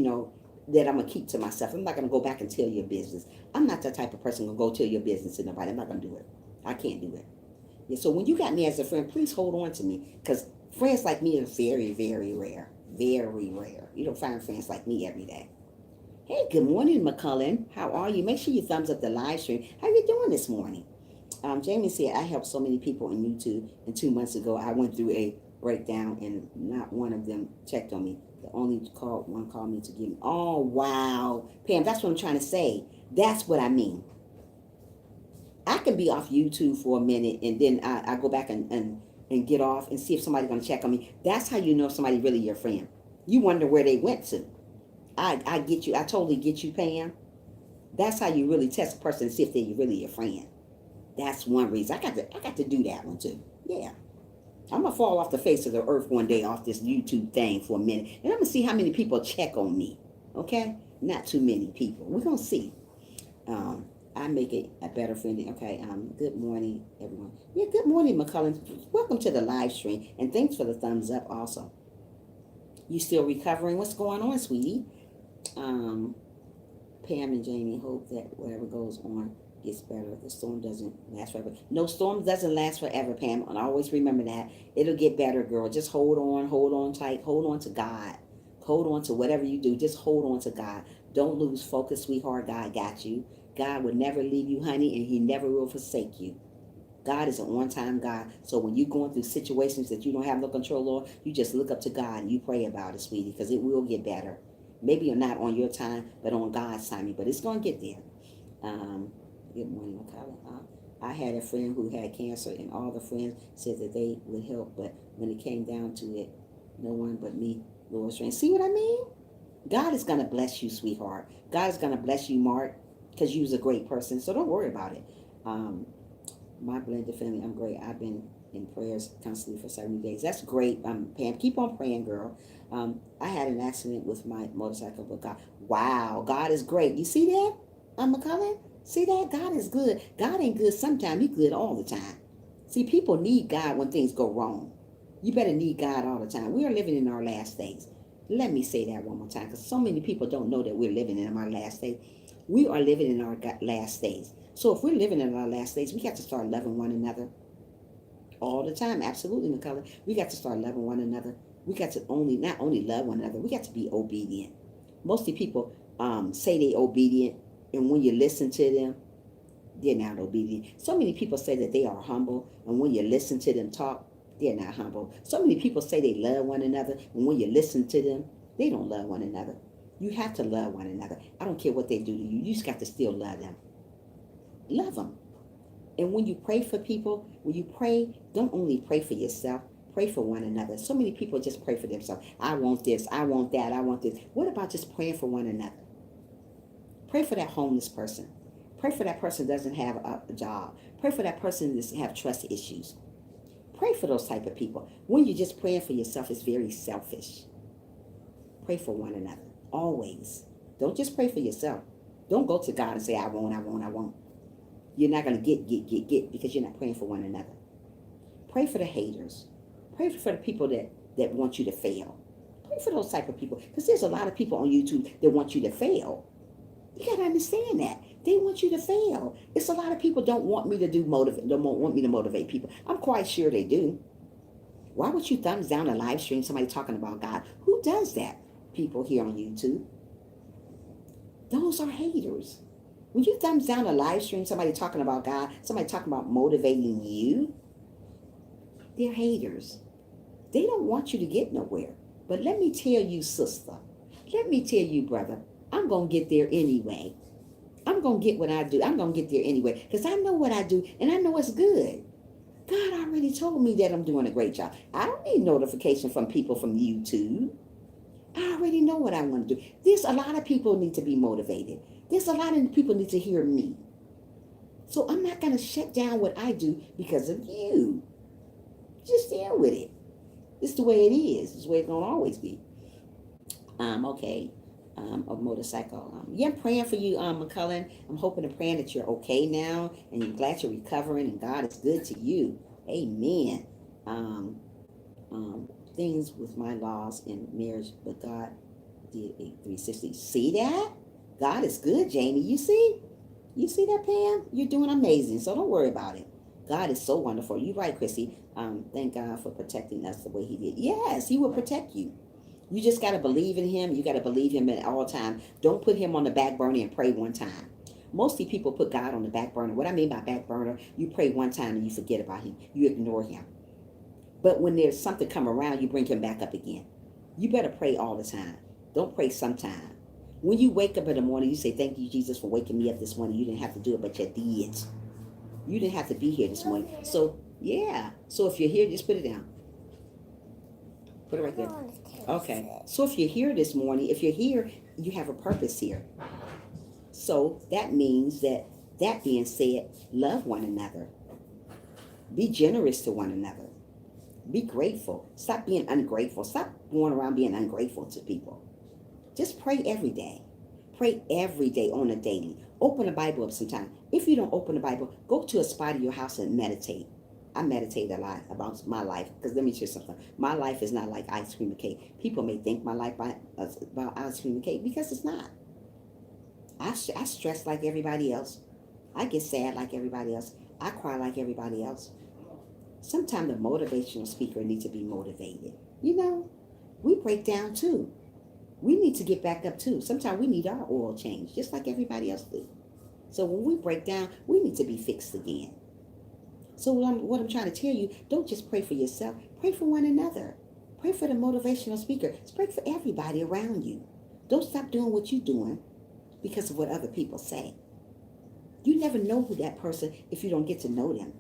that I'm going to keep to myself. I'm not going to go back and tell your business. I'm not that type of person going to go tell your business to nobody. I'm not going to do it. I can't do it. Yeah, so when you got me as a friend, please hold on to me, because friends like me are very, very rare. Very rare. You don't find friends like me every day. Hey, good morning, McCullen. How are you? Make sure you thumbs up the live stream. How you doing this morning? Jamie said, I helped so many people on YouTube, and 2 months ago, I went through a breakdown, and not one of them checked on me. The only one called me to give me. Oh, wow. Pam, that's what I'm trying to say. That's what I mean. I can be off YouTube for a minute, and then I go back and get off and see if somebody's going to check on me. That's how you know if somebody really your friend. You wonder where they went to. I get you. I totally get you, Pam. That's how you really test a person and see if they're really your friend. That's one reason. I got to do that one too. Yeah. I'm going to fall off the face of the earth one day off this YouTube thing for a minute. And I'm going to see how many people check on me. Okay? Not too many people. We're going to see. I make it a better friend. Okay, good morning, everyone. Yeah, good morning, McCullen. Welcome to the live stream, and thanks for the thumbs up also. You still recovering? What's going on, sweetie? Pam and Jamie hope that whatever goes on gets better. The storm doesn't last forever. No, storm doesn't last forever, Pam, and always remember that. It'll get better, girl. Just hold on tight, hold on to God. Hold on to whatever you do. Just hold on to God. Don't lose focus, sweetheart. God got you. God will never leave you, honey, and he never will forsake you. God is an on-time God. So when you're going through situations that you don't have no control over, you just look up to God and you pray about it, sweetie, because it will get better. Maybe you're not on your time, but on God's timing. But it's going to get there. Good morning, McCullen. I had a friend who had cancer, and all the friends said that they would help. But when it came down to it, no one but me, Lord's friend. See what I mean? God is going to bless you, sweetheart. God is going to bless you, Mark, because you're a great person. So don't worry about it. My blended family, I'm great. I've been in prayers constantly for 70 days. That's great, Pam. Keep on praying, girl. I had an accident with my motorcycle, but God, wow, God is great. You see that, McCullen? See that? God is good. God ain't good sometimes. He's good all the time. See, people need God when things go wrong. You better need God all the time. We are living in our last days. Let me say that one more time, because so many people don't know that we're living in our last days. We are living in our last days. So if we're living in our last days, we got to start loving one another all the time. Absolutely, McCullough. We got to start loving one another. We got to not only love one another, we got to be obedient. Mostly people say they obedient, and when you listen to them, they're not obedient. So many people say that they are humble, and when you listen to them talk, they're not humble. So many people say they love one another, and when you listen to them, they don't love one another. You have to love one another. I don't care what they do to you. You just got to still love them. Love them. And when you pray for people, when you pray, don't only pray for yourself, pray for one another. So many people just pray for themselves. I want this, I want that, I want this. What about just praying for one another? Pray for that homeless person. Pray for that person that doesn't have a job. Pray for that person that have trust issues. Pray for those type of people. When you're just praying for yourself, it's very selfish. Pray for one another. Always. Don't just pray for yourself. Don't go to God and say, I won't, I won't, I won't. You're not going to get because you're not praying for one another. Pray for the haters. Pray for the people that want you to fail. Pray for those type of people. Because there's a lot of people on YouTube that want you to fail. You got to understand that. They want you to fail. It's a lot of people don't want me to don't want me to motivate people. I'm quite sure they do. Why would you thumbs down a live stream, somebody talking about God? Who does that? People here on YouTube. Those are haters. When you thumbs down a live stream, somebody talking about God, somebody talking about motivating you, they're haters. They don't want you to get nowhere. But let me tell you, sister, let me tell you, brother, I'm going to get there anyway. I'm going to get what I do. I'm going to get there anyway because I know what I do and I know it's good. God already told me that I'm doing a great job. I don't need notification from people from YouTube. I already know what I want to do. There's a lot of people need to be motivated. There's a lot of people need to hear me. So I'm not going to shut down what I do because of you. Just deal with it. It's the way it is. It's the way it's going to always be. Okay. A motorcycle. Yeah, I'm praying for you, McCullen. I'm hoping and praying that you're okay now and you're glad you're recovering and God is good to you. Amen. Things with my loss in marriage, but God did a 360. See that? God is good, Jamie. You see? You see that, Pam? You're doing amazing, so don't worry about it. God is so wonderful. You're right, Chrissy. Thank God for protecting us the way he did. Yes, he will protect you. You just got to believe in him. You got to believe him at all times. Don't put him on the back burner and pray one time. Mostly people put God on the back burner. What I mean by back burner, you pray one time and you forget about him. You ignore him. But when there's something come around, you bring him back up again. You better pray all the time. Don't pray sometime. When you wake up in the morning, you say, thank you, Jesus, for waking me up this morning. You didn't have to do it, but you did. You didn't have to be here this morning. So, yeah. So if you're here, just put it down. Put it right there. Okay. So if you're here this morning, if you're here, you have a purpose here. So that means that being said, love one another. Be generous to one another. Be grateful. Stop being ungrateful. Stop going around being ungrateful to people. Just pray every day. Pray every day on a daily. Open the Bible up sometime. If you don't open the Bible, go to a spot in your house and meditate. I meditate a lot about my life because let me tell you something. My life is not like ice cream and cake. People may think my life about ice cream and cake because it's not. I stress like everybody else. I get sad like everybody else. I cry like everybody else. Sometimes the motivational speaker needs to be motivated. You know, we break down too. We need to get back up too. Sometimes we need our oil change, just like everybody else do. So when we break down, we need to be fixed again. So what I'm trying to tell you, don't just pray for yourself. Pray for one another. Pray for the motivational speaker. Pray for everybody around you. Don't stop doing what you're doing because of what other people say. You never know who that person if you don't get to know them.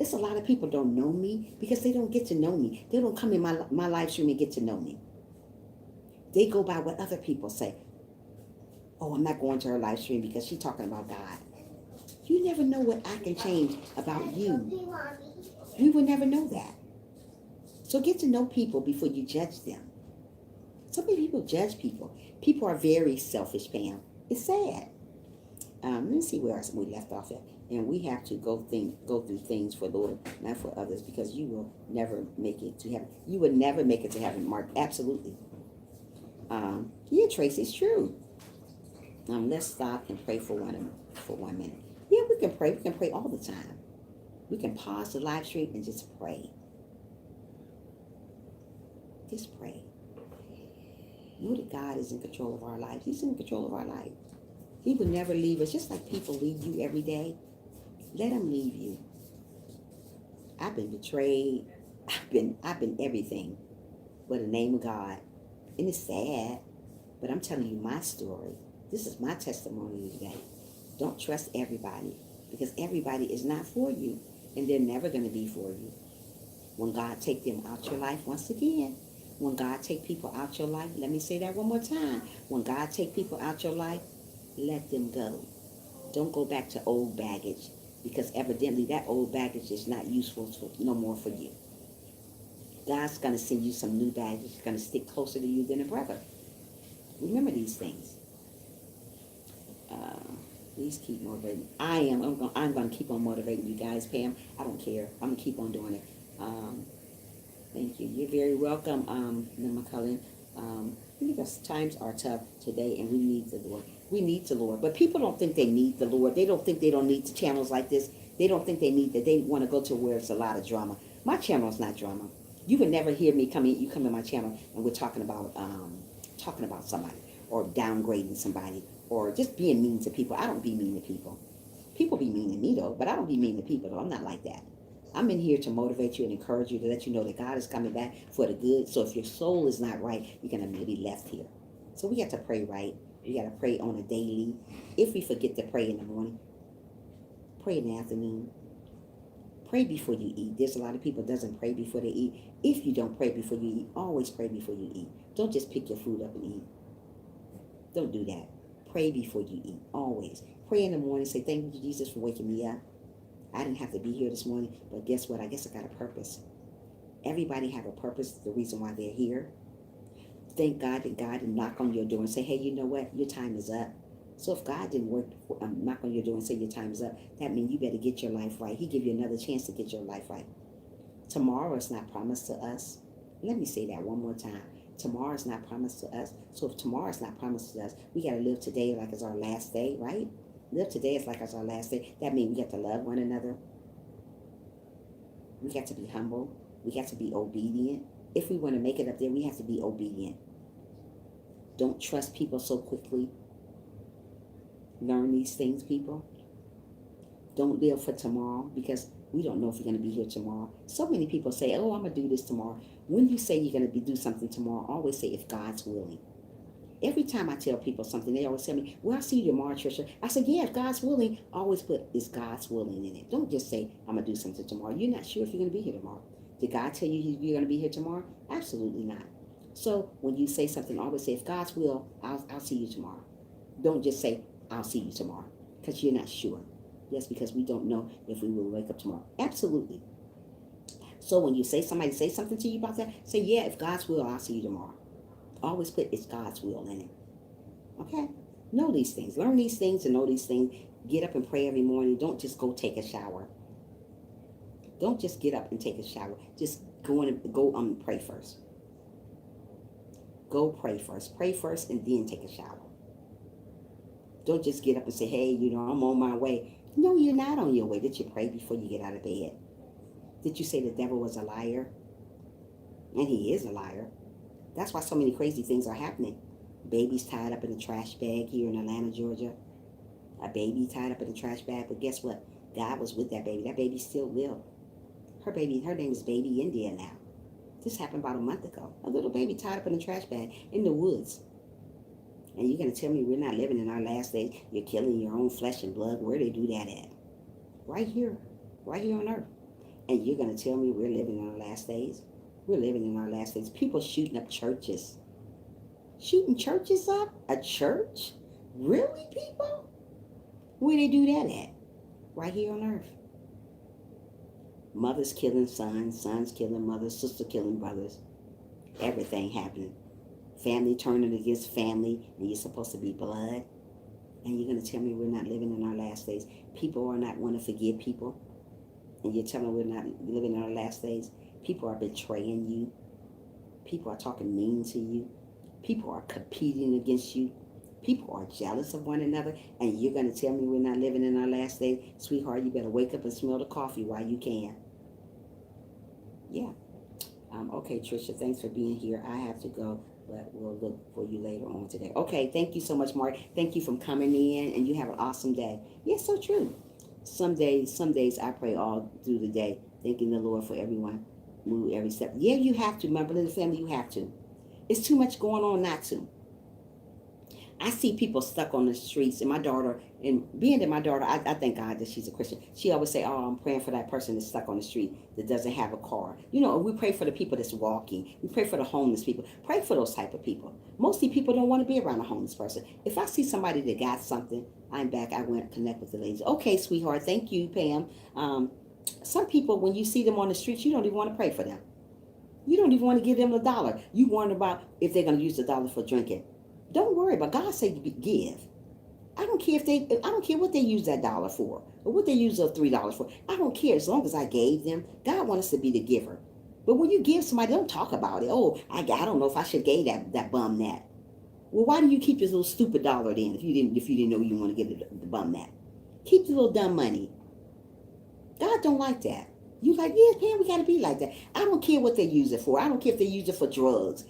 It's a lot of people don't know me because they don't get to know me. They don't come in my live stream and get to know me. They go by what other people say. Oh, I'm not going to her live stream because she's talking about God. You never know what I can change about you. We will never know that. So get to know people before you judge them. So many people judge people. People are very selfish, Pam. It's sad. Let me see where else we left off at. And we have to go through things for the Lord, not for others, because you will never make it to heaven. You will never make it to heaven, Mark. Absolutely. Yeah, Tracy, it's true. Let's stop and pray for 1 minute. Yeah, we can pray. We can pray all the time. We can pause the live stream and just pray. Just pray. Know that God is in control of our lives. He's in control of our life. He will never leave us. Just like people leave you every day. Let them leave you. I've been betrayed. I've been everything but the name of God. And it's sad, but I'm telling you my story. This is my testimony today. Don't trust everybody because everybody is not for you and they're never going to be for you. When God take them out your life, once again, when God take people out your life, let me say that one more time. When God take people out your life, let them go. Don't go back to old baggage because evidently that old baggage is not useful no more for you. God's going to send you some new baggage. It's going to stick closer to you than a brother. Remember these things. Please keep motivating. I'm going to keep on motivating you guys, Pam. I don't care. I'm going to keep on doing it. Thank you. You're very welcome, McCullen. Because times are tough today, and we need the Lord. We need the Lord. But people don't think they need the Lord. They don't think they don't need channels like this. They don't think they need that. They want to go to where it's a lot of drama. My channel is not drama. You would never hear me come in. You come in my channel, and we're talking about somebody or downgrading somebody or just being mean to people. I don't be mean to people. People be mean to me though, but I don't be mean to people though. I'm not like that. I'm in here to motivate you and encourage you to let you know that God is coming back for the good. So if your soul is not right, you're going to be left here. So we got to pray right. We got to pray on a daily. If we forget to pray in the morning, pray in the afternoon. Pray before you eat. There's a lot of people that doesn't pray before they eat. If you don't pray before you eat, always pray before you eat. Don't just pick your food up and eat. Don't do that. Pray before you eat. Always. Pray in the morning. Say, thank you, Jesus, for waking me up. I didn't have to be here this morning, but guess what? I guess I got a purpose. Everybody have a purpose, the reason why they're here. Thank God that God didn't knock on your door and say, hey, you know what? Your time is up. So if God didn't knock on your door and say your time is up, that means you better get your life right. He give you another chance to get your life right. Tomorrow is not promised to us. Let me say that one more time. Tomorrow is not promised to us. So if tomorrow is not promised to us, we got to live today like it's our last day, right? Live today is like it's our last day. That means we got to love one another. We got to be humble. We got to be obedient. If we want to make it up there, we have to be obedient. Don't trust people so quickly. Learn these things, people. Don't live for tomorrow because we don't know if we're going to be here tomorrow. So many people say, oh, I'm going to do this tomorrow. When you say you're going to do something tomorrow, always say if God's willing. Every time I tell people something, they always tell me, well, I'll see you tomorrow, Trisha. I said, yeah, if God's willing, always put, is God's willing in it. Don't just say, I'm going to do something tomorrow. You're not sure if you're going to be here tomorrow. Did God tell you you're going to be here tomorrow? Absolutely not. So when you say something, always say, if God's will, I'll see you tomorrow. Don't just say, I'll see you tomorrow, because you're not sure. Yes, because we don't know if we will wake up tomorrow. Absolutely. So when you say somebody say something to you about that, say, yeah, if God's will, I'll see you tomorrow. Always put it's God's will in it. Okay? Know these things. Learn these things and know these things. Get up and pray every morning. Don't just go take a shower. Don't just get up and take a shower. Just go pray first. Go pray first. Pray first and then take a shower. Don't just get up and say, hey, I'm on my way. No, you're not on your way. Did you pray before you get out of bed? Did you say the devil was a liar? And he is a liar. That's why so many crazy things are happening. Babies tied up in a trash bag here in Atlanta, Georgia. A baby tied up in a trash bag. But guess what? God was with that baby. That baby still lived. Her name is Baby India now. This happened about a month ago. A little baby tied up in a trash bag in the woods. And you're going to tell me we're not living in our last days? You're killing your own flesh and blood. Where do they do that at? Right here on earth. And you're going to tell me we're living in our last days? We're living in our last days. People shooting up churches. Shooting churches up? A church? Really, people? Where they do that at? Right here on earth. Mothers killing sons, sons killing mothers, sister killing brothers. Everything happening. Family turning against family, and you're supposed to be blood. And you're going to tell me we're not living in our last days. People are not want to forgive people. And you're telling me we're not living in our last days. People are betraying you. People are talking mean to you. People are competing against you. People are jealous of one another. And you're going to tell me we're not living in our last days? Sweetheart, you better wake up and smell the coffee while you can. Yeah. Okay, Trisha, thanks for being here. I have to go, but we'll look for you later on today. Okay, thank you so much, Mark. Thank you for coming in, and you have an awesome day. Yes, so true. Some days I pray all through the day, thanking the Lord for everyone, move every step. Yeah, you have to. My brother, family, you have to. It's too much going on not to. I see people stuck on the streets, and my daughter, and being that my daughter, I thank God that she's a Christian. She always say, "Oh, I'm praying for that person that's stuck on the street that doesn't have a car." You know, we pray for the people that's walking. We pray for the homeless people. Pray for those type of people. Mostly people don't want to be around a homeless person. If I see somebody that got something, I'm back. I went to connect with the ladies. Okay, sweetheart, thank you, Pam. Some people, when you see them on the streets, you don't even want to pray for them. You don't even want to give them $1. You worry about if they're going to use $1 for drinking. Don't worry about God said give. I don't care I don't care what they use that dollar for or what they use those $3 for. I don't care as long as I gave them. God wants us to be the giver. But when you give somebody, don't talk about it. Oh, I don't know if I should give that bum that. Well, why do you keep this little stupid dollar then if you didn't know you want to give the bum that? Keep the little dumb money. God don't like that. You like, yeah, man, we got to be like that. I don't care what they use it for. I don't care if they use it for drugs.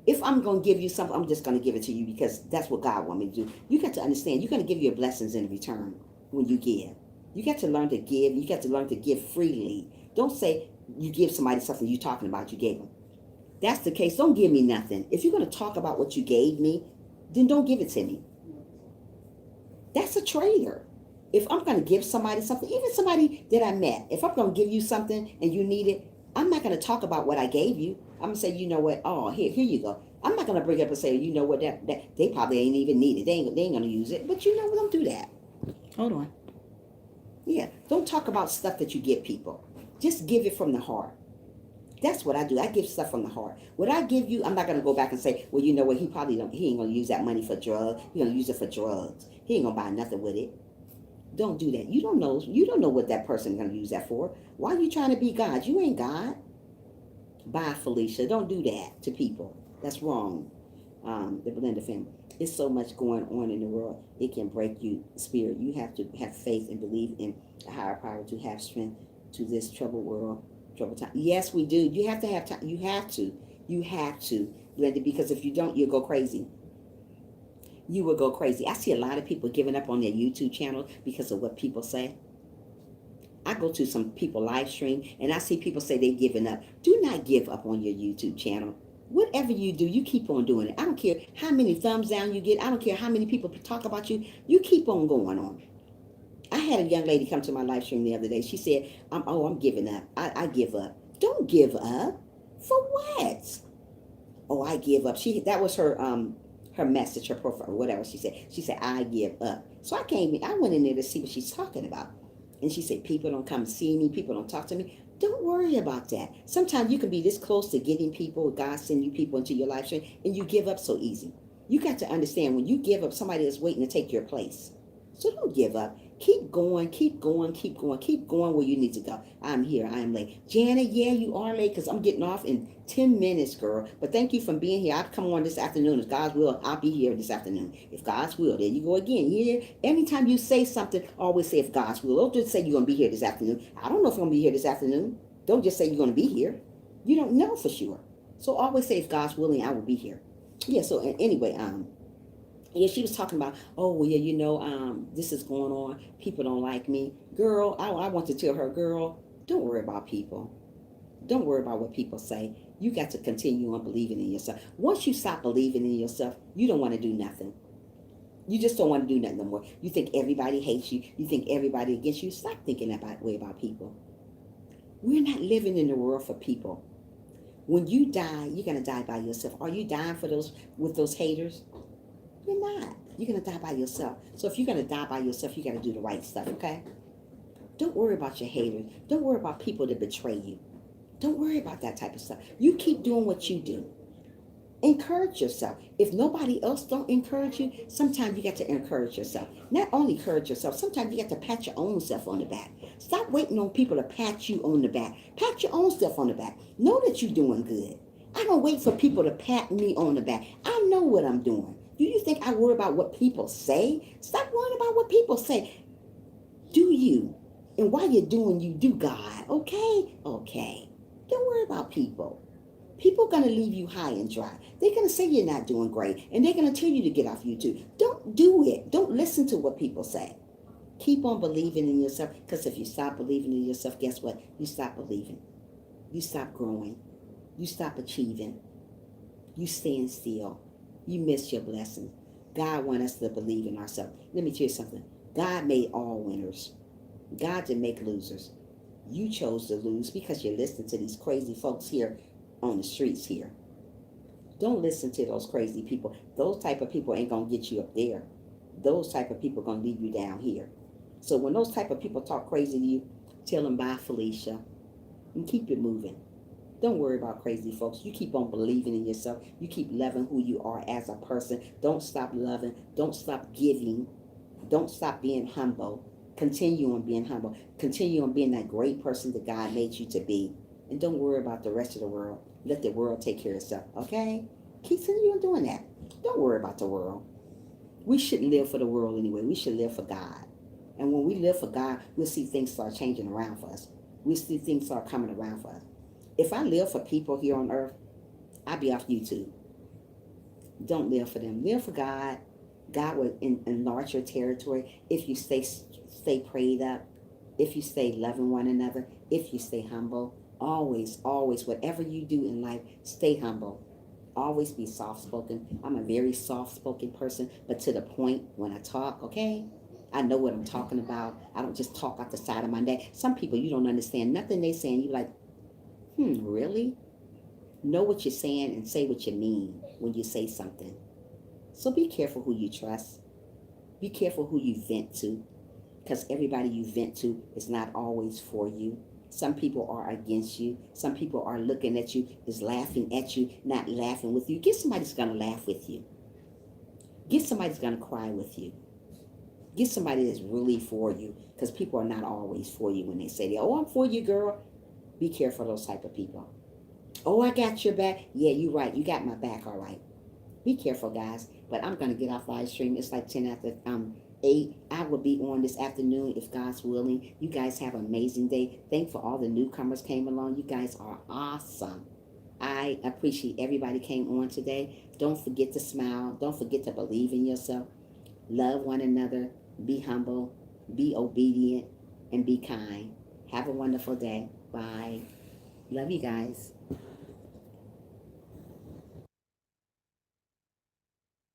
If I'm going to give you something, I'm just going to give it to you because that's what God wants me to do. You got to understand, you're going to give your blessings in return when you give. You got to learn to give. You got to learn to give freely. Don't say you give somebody something you're talking about you gave them. That's the case. Don't give me nothing. If you're going to talk about what you gave me, then don't give it to me. That's a traitor. If I'm going to give somebody something, even somebody that I met, if I'm going to give you something and you need it, I'm not going to talk about what I gave you. I'm going to say, you know what? Oh, here you go. I'm not going to bring up and say, you know what? That they probably ain't even need it. They ain't going to use it. But you know what? Don't do that. Hold on. Yeah. Don't talk about stuff that you give people. Just give it from the heart. That's what I do. I give stuff from the heart. What I give you, I'm not going to go back and say, well, you know what? He ain't going to use that money for drugs. He's going to use it for drugs. He ain't going to buy nothing with it. Don't do that. You don't know what that person's going to use that for. Why are you trying to be God? You ain't God. Bye, Felicia. Don't do that to people. That's wrong. The Blender family. It's so much going on in the world. It can break you spirit. You have to have faith and believe in a higher power to have strength to this troubled world, troubled time. Yes, we do. You have to have time. You have to. You have to, Blender, because if you don't, you'll go crazy. You will go crazy. I see a lot of people giving up on their YouTube channel because of what people say. I go to some people live stream and I see people say they're giving up. Do not give up on your YouTube channel. Whatever you do, you keep on doing it. I don't care how many thumbs down you get. I don't care how many people talk about you. You keep on going on. I had a young lady come to my live stream the other day. She said, I'm giving up. I give up. Don't give up. For what? Oh, I give up. That was her message, her profile, whatever she said. She said, I give up. So I went in there to see what she's talking about. And she said, people don't come see me. People don't talk to me. Don't worry about that. Sometimes you can be this close to getting people, God send you people into your life stream, and you give up so easy. You got to understand when you give up, somebody is waiting to take your place. So don't give up. Keep going, keep going, keep going, keep going where you need to go. I'm here. I am late. Janet, yeah, you are late because I'm getting off in 10 minutes, girl. But thank you for being here. I'll come on this afternoon. If God's will, I'll be here this afternoon. If God's will, there you go again. Here, anytime you say something, always say if God's will. Don't just say you're going to be here this afternoon. I don't know if I'm going to be here this afternoon. Don't just say you're going to be here. You don't know for sure. So always say if God's willing, I will be here. Yeah, so anyway, yeah, she was talking about, oh, well, yeah, this is going on. People don't like me. Girl, I want to tell her, girl, don't worry about people. Don't worry about what people say. You got to continue on believing in yourself. Once you stop believing in yourself, you don't want to do nothing. You just don't want to do nothing no more. You think everybody hates you. You think everybody against you. Stop thinking that way about people. We're not living in the world for people. When you die, you're going to die by yourself. Are you dying with those haters? You're not. You're going to die by yourself. So if you're going to die by yourself, you got to do the right stuff, okay? Don't worry about your haters. Don't worry about people that betray you. Don't worry about that type of stuff. You keep doing what you do. Encourage yourself. If nobody else don't encourage you, sometimes you got to encourage yourself. Not only encourage yourself, sometimes you got to pat your own self on the back. Stop waiting on people to pat you on the back. Pat your own self on the back. Know that you're doing good. I don't wait for people to pat me on the back. I know what I'm doing. Do you think I worry about what people say? Stop worrying about what people say. Do you. And while you're doing, you do God. Okay? Okay. Don't worry about people. People are going to leave you high and dry. They're going to say you're not doing great. And they're going to tell you to get off YouTube. Don't do it. Don't listen to what people say. Keep on believing in yourself, because if you stop believing in yourself, guess what? You stop believing. You stop growing. You stop achieving. You stand still. You miss your blessings. God wants us to believe in ourselves. Let me tell you something. God made all winners. God didn't make losers. You chose to lose because you're listening to these crazy folks here on the streets here. Don't listen to those crazy people. Those type of people ain't going to get you up there. Those type of people are going to leave you down here. So when those type of people talk crazy to you, tell them bye, Felicia, and keep it moving. Don't worry about crazy folks. You keep on believing in yourself. You keep loving who you are as a person. Don't stop loving. Don't stop giving. Don't stop being humble. Continue on being humble. Continue on being that great person that God made you to be. And don't worry about the rest of the world. Let the world take care of itself, okay? Continue on doing that. Don't worry about the world. We shouldn't live for the world anyway. We should live for God. And when we live for God, we'll see things start changing around for us. We'll see things start coming around for us. If I live for people here on earth, I'll be off YouTube. Don't live for them. Live for God. God will enlarge your territory if you stay prayed up, if you stay loving one another, if you stay humble. Always, always, whatever you do in life, stay humble. Always be soft-spoken. I'm a very soft-spoken person, but to the point when I talk, okay? I know what I'm talking about. I don't just talk out the side of my neck. Some people, you don't understand nothing they saying. You're like, really? Know what you're saying and say what you mean when you say something. So be careful who you trust. Be careful who you vent to, because everybody you vent to is not always for you. Some people are against you. Some people are looking at you, is laughing at you, not laughing with you. Get somebody that's going to laugh with you. Get somebody that's going to cry with you. Get somebody that's really for you, because people are not always for you when they say, oh, I'm for you, girl. Be careful of those type of people. Oh, I got your back. Yeah, you're right. You got my back, all right. Be careful, guys. But I'm going to get off live stream. It's like 10 after 8. I will be on this afternoon if God's willing. You guys have an amazing day. Thank for all the newcomers came along. You guys are awesome. I appreciate everybody came on today. Don't forget to smile. Don't forget to believe in yourself. Love one another. Be humble. Be obedient. And be kind. Have a wonderful day. Bye. Love you guys.